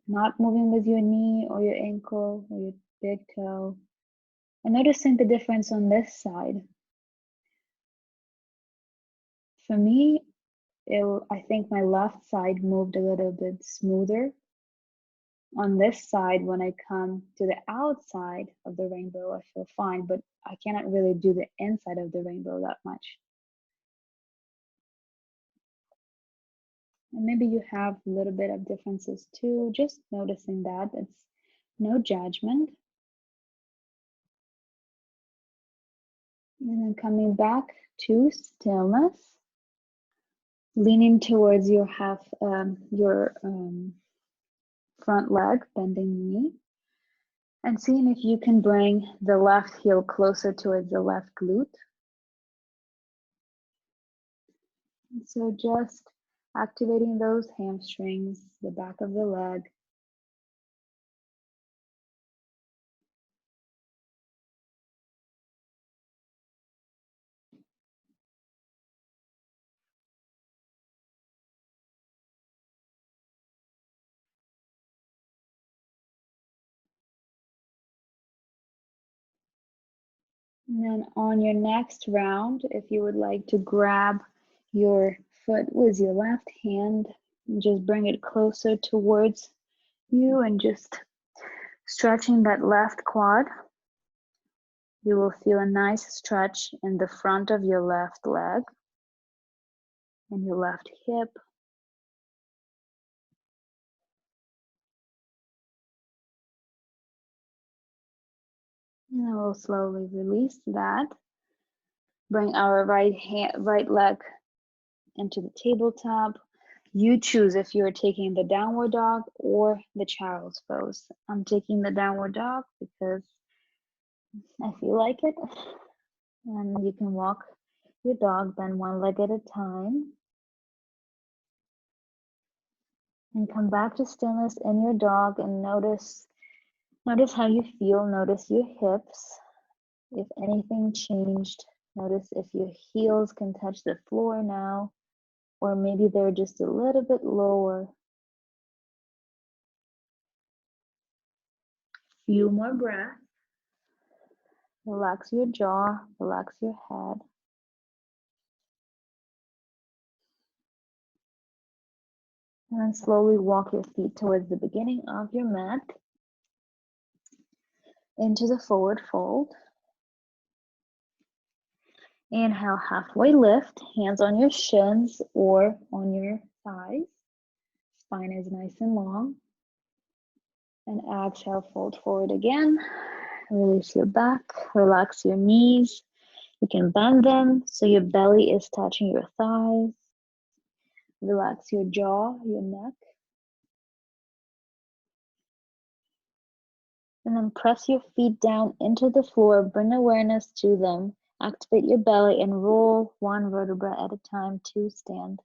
not moving with your knee or your ankle or your big toe, and noticing the difference on this side. For me, I think my left side moved a little bit smoother. On this side, when I come to the outside of the rainbow, I feel fine, but I cannot really do the inside of the rainbow that much. And maybe you have a little bit of differences too, just noticing that. It's no judgment. And then coming back to stillness, leaning towards your front leg, bending the knee, and seeing if you can bring the left heel closer towards the left glute. And so just activating those hamstrings, the back of the leg. And then on your next round, if you would like to grab your foot with your left hand, and just bring it closer towards you and just stretching that left quad. You will feel a nice stretch in the front of your left leg and your left hip. And we'll slowly release that. Bring our right leg into the tabletop. You choose if you're taking the downward dog or the child's pose. I'm taking the downward dog because I feel like it. And you can walk your dog then one leg at a time. And come back to stillness in your dog and notice how you feel. Notice your hips. If anything changed, notice if your heels can touch the floor now, or maybe they're just a little bit lower. Few more breaths. Relax your jaw, relax your head. And then slowly walk your feet towards the beginning of your mat into the forward fold. Inhale, halfway lift, hands on your shins or on your thighs. Spine is nice and long. And exhale, fold forward again. Release your back, relax your knees. You can bend them so your belly is touching your thighs. Relax your jaw, your neck. And then press your feet down into the floor, bring awareness to them, activate your belly and roll one vertebra at a time to stand.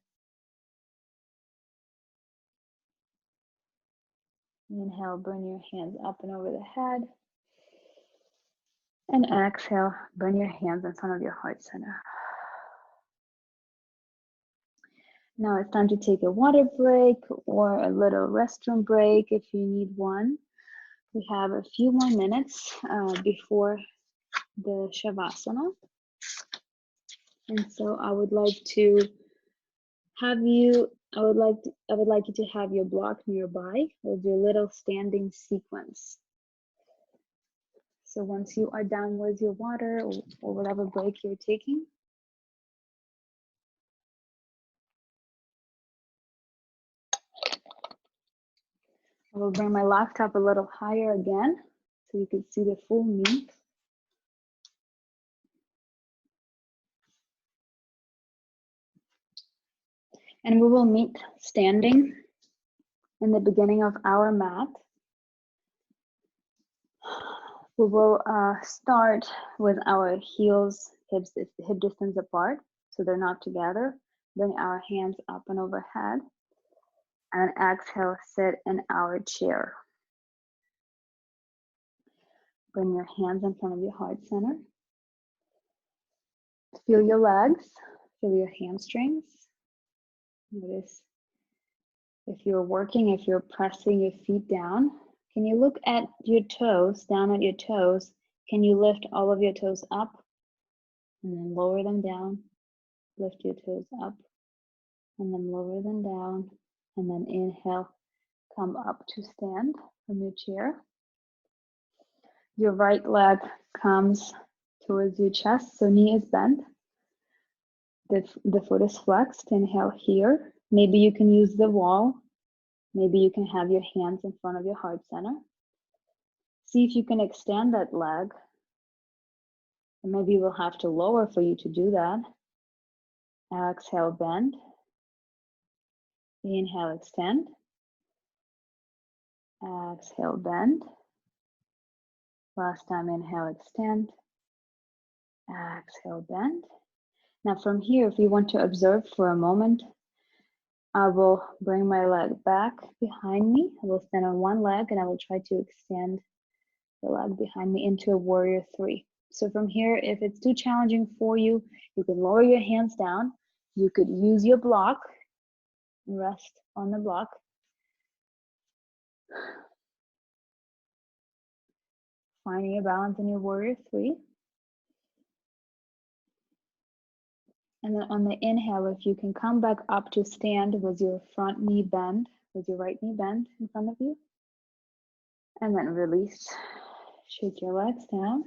Inhale, bring your hands up and over the head. And exhale, bring your hands in front of your heart center. Now it's time to take a water break or a little restroom break if you need one. We have a few more minutes before the Shavasana. And so I would like you to have your block nearby. We'll do a little standing sequence. So once you are done with your water or whatever break you're taking, I will bring my laptop a little higher again so you can see the full me. And we will meet standing in the beginning of our mat. We will start with our heels, hips, hip distance apart, so they're not together. Bring our hands up and overhead. And exhale, sit in our chair. Bring your hands in front of your heart center. Feel your legs, feel your hamstrings. Notice if you're working, if you're pressing your feet down, can you look at your toes, down at your toes? Can you lift all of your toes up and then lower them down? Lift your toes up and then lower them down. And then inhale, come up to stand from your chair. Your right leg comes towards your chest, so knee is bent. The foot is flexed. Inhale here. Maybe you can use the wall. Maybe you can have your hands in front of your heart center. See if you can extend that leg. And maybe we'll have to lower for you to do that. Exhale, bend. Inhale, extend. Exhale, bend. Last time, inhale, extend. Exhale, bend. Now from here, if you want to observe for a moment, I will bring my leg back behind me. I will stand on one leg and I will try to extend the leg behind me into a warrior three. So from here, if it's too challenging for you, you can lower your hands down. You could use your block and rest on the block. Finding a balance in your warrior three. And then on the inhale, if you can come back up to stand with your front knee bend, with your right knee bend in front of you. And then release, shake your legs down.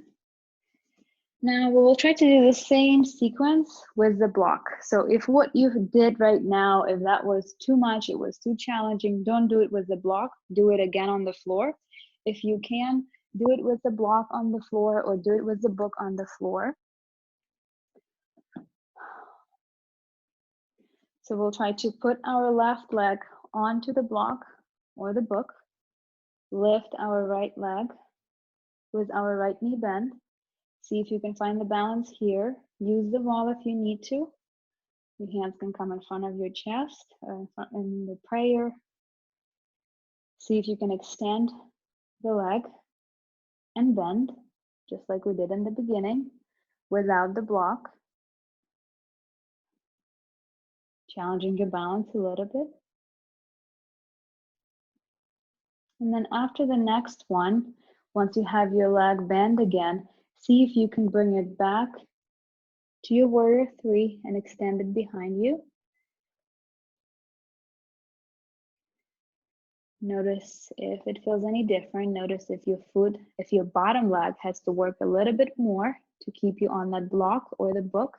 Now we will try to do the same sequence with the block. So if what you did right now, if that was too much, it was too challenging, don't do it with the block, do it again on the floor. If you can, do it with the block on the floor or do it with the book on the floor. So we'll try to put our left leg onto the block or the book, lift our right leg with our right knee bend. See if you can find the balance here. Use the wall if you need to. Your hands can come in front of your chest or in the prayer. See if you can extend the leg and bend, just like we did in the beginning, without the block. Challenging your balance a little bit. And then after the next one, once you have your leg bent again, see if you can bring it back to your warrior three and extend it behind you. Notice if it feels any different. Notice if your bottom leg has to work a little bit more to keep you on that block or the book.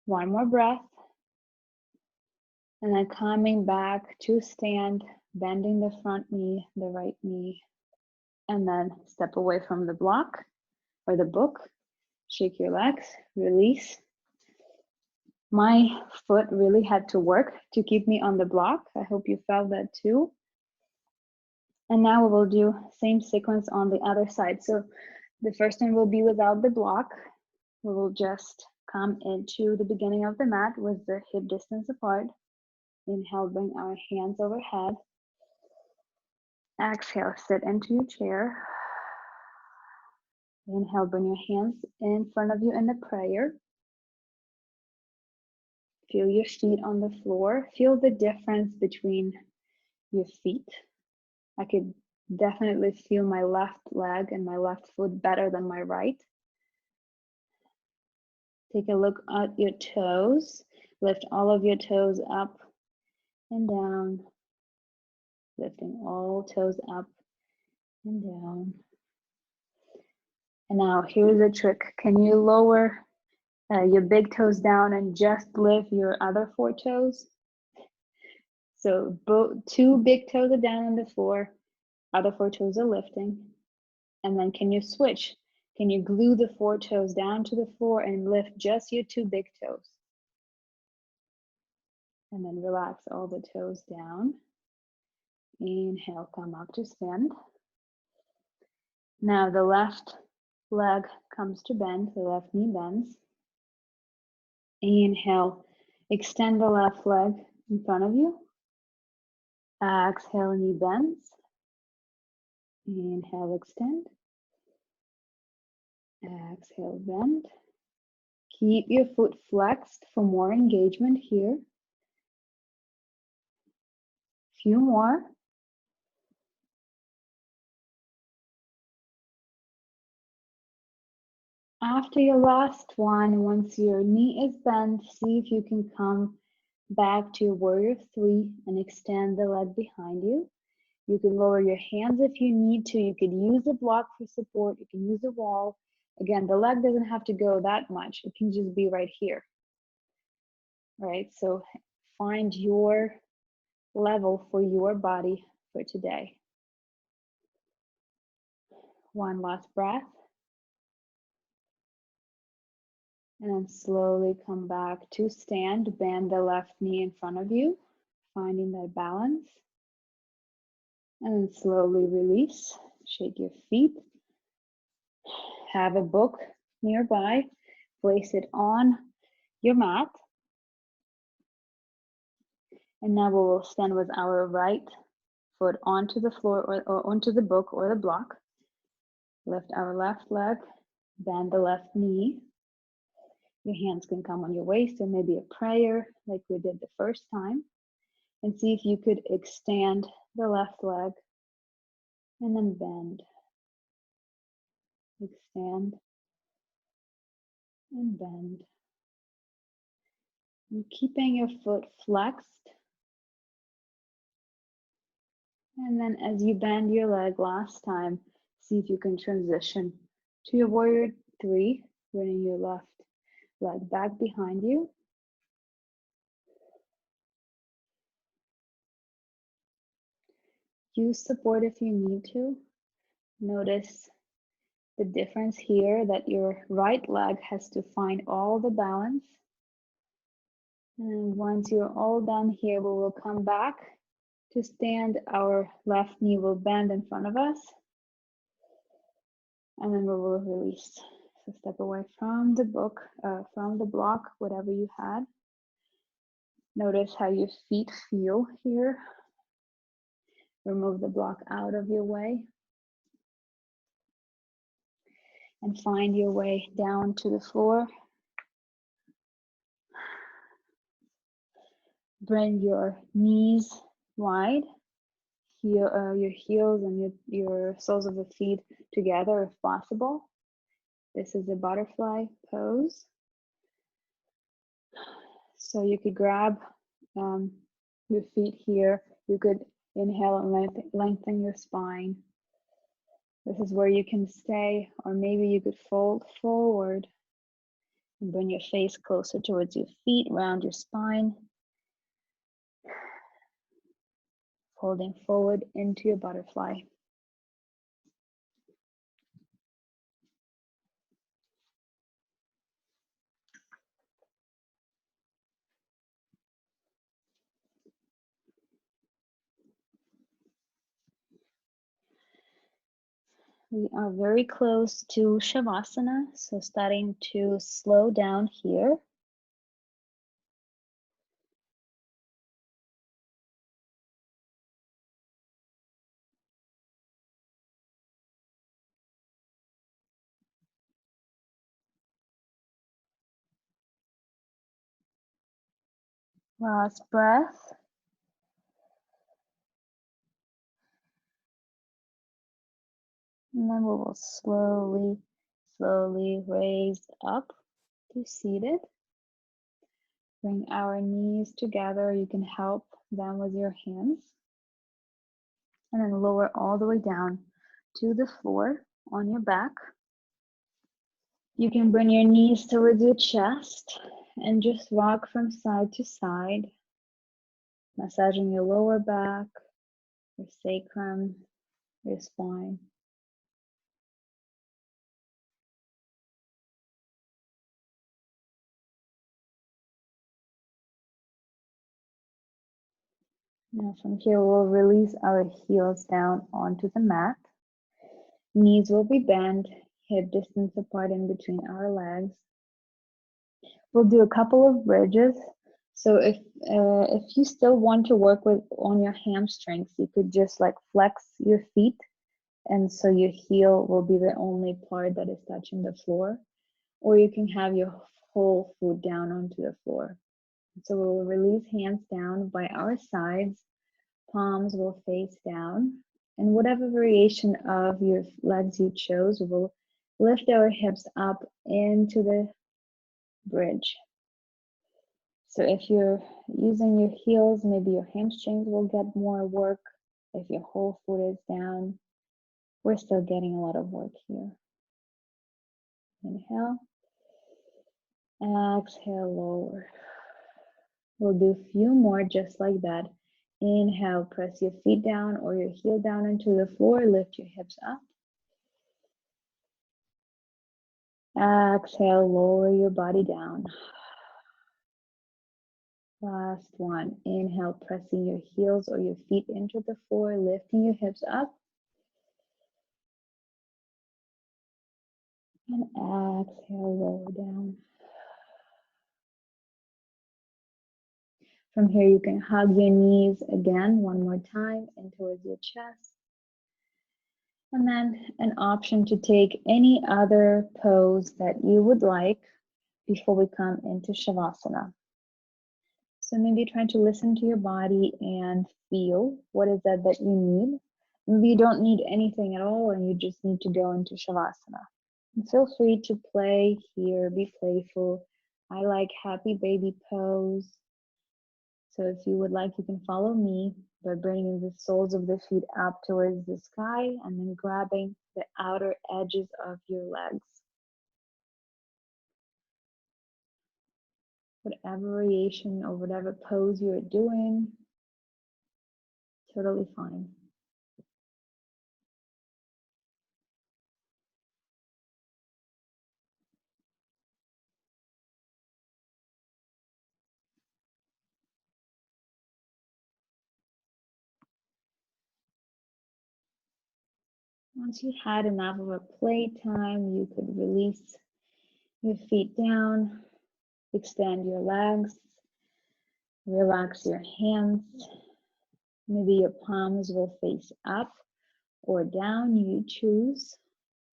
One more breath. And then coming back to stand, bending the front knee, the right knee, and then step away from the block or the book. Shake your legs, release. My foot really had to work to keep me on the block. I hope you felt that too. And now we will do same sequence on the other side. So the first one will be without the block. We will just come into the beginning of the mat with the hip distance apart. Inhale, bring our hands overhead. Exhale, sit into your chair. Inhale, bring your hands in front of you in a prayer. Feel your feet on the floor. Feel the difference between your feet. I could definitely feel my left leg and my left foot better than my right. Take a look at your toes. Lift all of your toes up and down. Lifting all toes up and down. And now here's a trick. Can you lower your big toes down and just lift your other 4 toes? So both 2 big toes are down on the floor, other 4 toes are lifting. And then can you switch? Can you glue the 4 toes down to the floor and lift just your 2 big toes? And then relax all the toes down. Inhale, come up to stand. Now the left leg comes to bend, the left knee bends. Inhale, extend the left leg in front of you. Exhale, knee bends. Inhale, extend. Exhale, bend. Keep your foot flexed for more engagement here. Few more. After your last one, once your knee is bent, see if you can come back to your warrior 3 and extend the leg behind you. You can lower your hands if you need to. You could use a block for support. You can use a wall. Again, the leg doesn't have to go that much. It can just be right here. Right? So find your level for your body for today. One last breath. And then slowly come back to stand. Bend the left knee in front of you, finding that balance. And then slowly release. Shake your feet. Have a book nearby. Place it on your mat. And now we will stand with our right foot onto the floor or onto the book or the block. Lift our left leg. Bend the left knee. Your hands can come on your waist or maybe a prayer like we did the first time. And see if you could extend the left leg and then bend. Extend and bend. And keeping your foot flexed. And then as you bend your leg last time, see if you can transition to your warrior 3, bringing your left leg back behind you. Use support if you need to. Notice the difference here that your right leg has to find all the balance. And once you're all done here, we will come back to stand. Our left knee will bend in front of us. And then we will release. So step away from the book, from the block, whatever you had. Notice how your feet feel here. Remove the block out of your way. And find your way down to the floor. Bring your knees wide. Your heels and your soles of the feet together if possible. This is a butterfly pose. So you could grab your feet here. You could inhale and lengthen your spine. This is where you can stay, or maybe you could fold forward and bring your face closer towards your feet, round your spine. Folding forward into your butterfly. We are very close to Shavasana, so starting to slow down here. Last breath. And then we will slowly raise up to seated. Bring our knees together. You can help them with your hands. And then lower all the way down to the floor on your back. You can bring your knees towards your chest and just rock from side to side, massaging your lower back, your sacrum, your spine. Now from here, we'll release our heels down onto the mat. Knees will be bent, hip distance apart in between our legs. We'll do a couple of bridges. So if you still want to work on your hamstrings, you could just like flex your feet, and so your heel will be the only part that is touching the floor, or you can have your whole foot down onto the floor. So we'll release hands down by our sides, palms will face down, and whatever variation of your legs you chose, we'll lift our hips up into the bridge. So if you're using your heels, maybe your hamstrings will get more work. If your whole foot is down, we're still getting a lot of work here. Inhale, exhale, lower. We'll do a few more just like that. Inhale, press your feet down or your heel down into the floor, lift your hips up. Exhale, lower your body down. Last one. Inhale, pressing your heels or your feet into the floor, lifting your hips up. And exhale, lower down. From here, you can hug your knees again one more time in towards your chest. And then an option to take any other pose that you would like before we come into Shavasana. So maybe try to listen to your body and feel what is that you need. Maybe you don't need anything at all and you just need to go into Shavasana. And feel free to play here, be playful. I like happy baby pose. So if you would like, you can follow me by bringing the soles of the feet up towards the sky and then grabbing the outer edges of your legs. Whatever variation or whatever pose you're doing, totally fine. Once you had enough of a playtime, you could release your feet down, extend your legs, relax your hands. Maybe your palms will face up or down, you choose.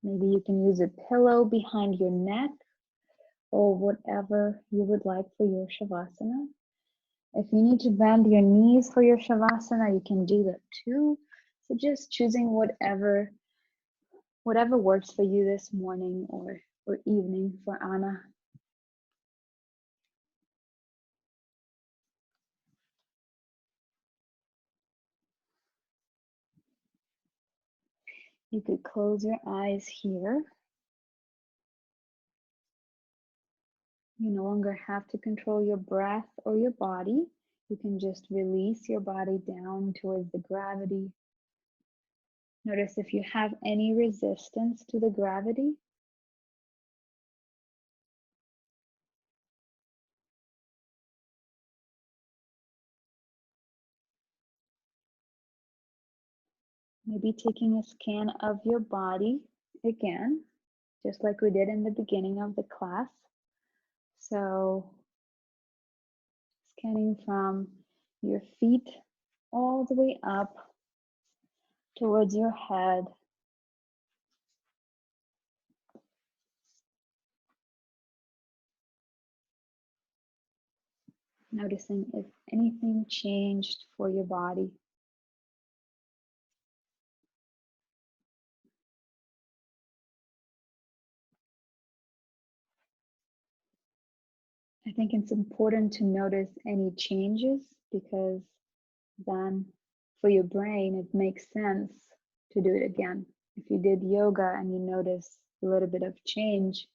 Maybe you can use a pillow behind your neck or whatever you would like for your Shavasana. If you need to bend your knees for your Shavasana, you can do that too. So just choosing whatever works for you this morning or evening for Anna. You could close your eyes here. You no longer have to control your breath or your body. You can just release your body down towards the gravity. Notice if you have any resistance to the gravity. Maybe taking a scan of your body again, just like we did in the beginning of the class. So scanning from your feet all the way up towards your head. Noticing if anything changed for your body. I think it's important to notice any changes because then for your brain, it makes sense to do it again. If you did yoga and you notice a little bit of change,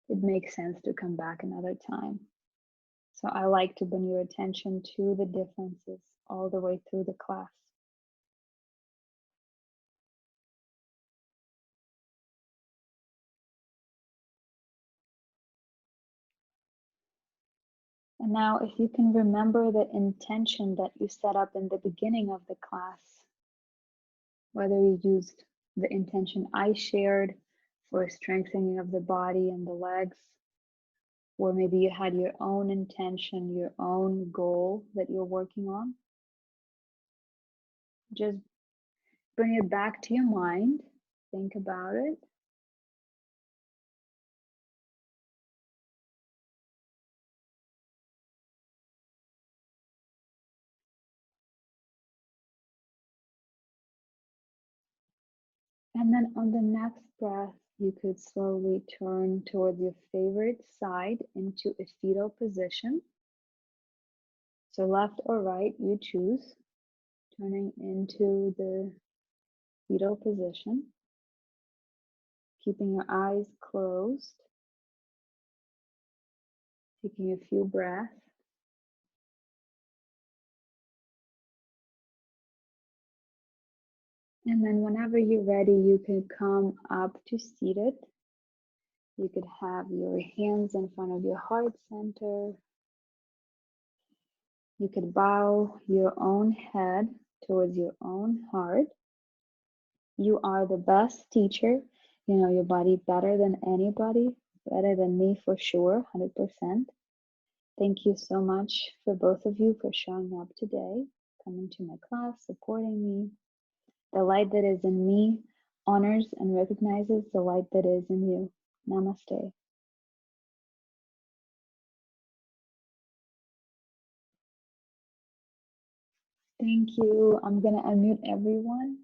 it makes sense to come back another time. So I like to bring your attention to the differences all the way through the class. And now if you can remember the intention that you set up in the beginning of the class, whether you used the intention I shared for strengthening of the body and the legs, or maybe you had your own intention, your own goal that you're working on, just bring it back to your mind, think about it. And then on the next breath, you could slowly turn towards your favorite side into a fetal position. So left or right, you choose, turning into the fetal position, keeping your eyes closed, taking a few breaths. And then whenever you're ready, you can come up to seated. You could have your hands in front of your heart center. You could bow your own head towards your own heart. You are the best teacher. You know your body better than anybody, better than me for sure, 100%. Thank you so much for both of you for showing up today, coming to my class, supporting me. The light that is in me honors and recognizes the light that is in you. Namaste. Thank you. I'm going to unmute everyone.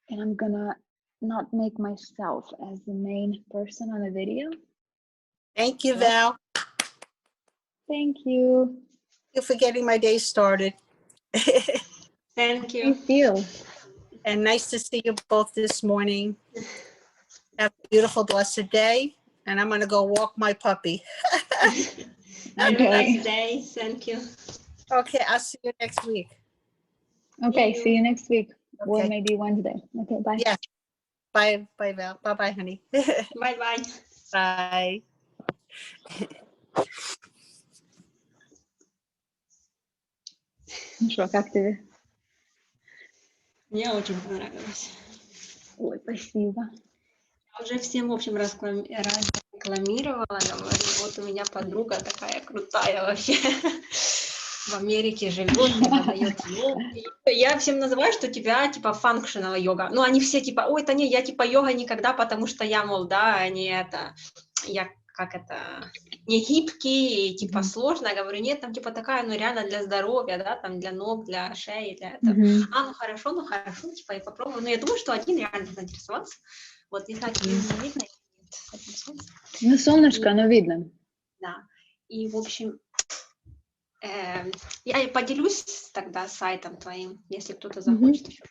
And I'm going to not make myself as the main person on the video. Thank you, Val. Thank you. Thank you for getting my day started. Thank How you. do you feel? And nice to see you both this morning. Have a beautiful, blessed day. And I'm going to go walk my puppy. Have a Okay. nice day. Thank you. Okay, I'll see you next week. Okay, see you next week. Or Okay. maybe Wednesday. Okay, bye. Yeah. Bye, bye, Val. Bye-bye, honey. Bye-bye. Bye. Ну что, как тебе? Мне очень понравилось. Ой, спасибо. Я уже всем, в общем, рекламировала. Говорю, вот у меня подруга такая крутая вообще. В Америке живет, преподает йогу. Я всем называю, что тебя типа functional йога. Ну, они все типа, ой, это не, я типа йога никогда, потому что я, мол, да, не это, я как это, не гибкий, типа сложно. Я говорю, нет, там типа такая, ну, реально для здоровья, да, там для ног, для шеи, для этого. Ну хорошо, типа я попробую. Но я думаю, что один реально заинтересовался. Вот, не знаю, тебе не видно или нет. Ну, солнышко, оно видно. Да, и, в общем, я поделюсь тогда сайтом твоим, если кто-то захочет еще.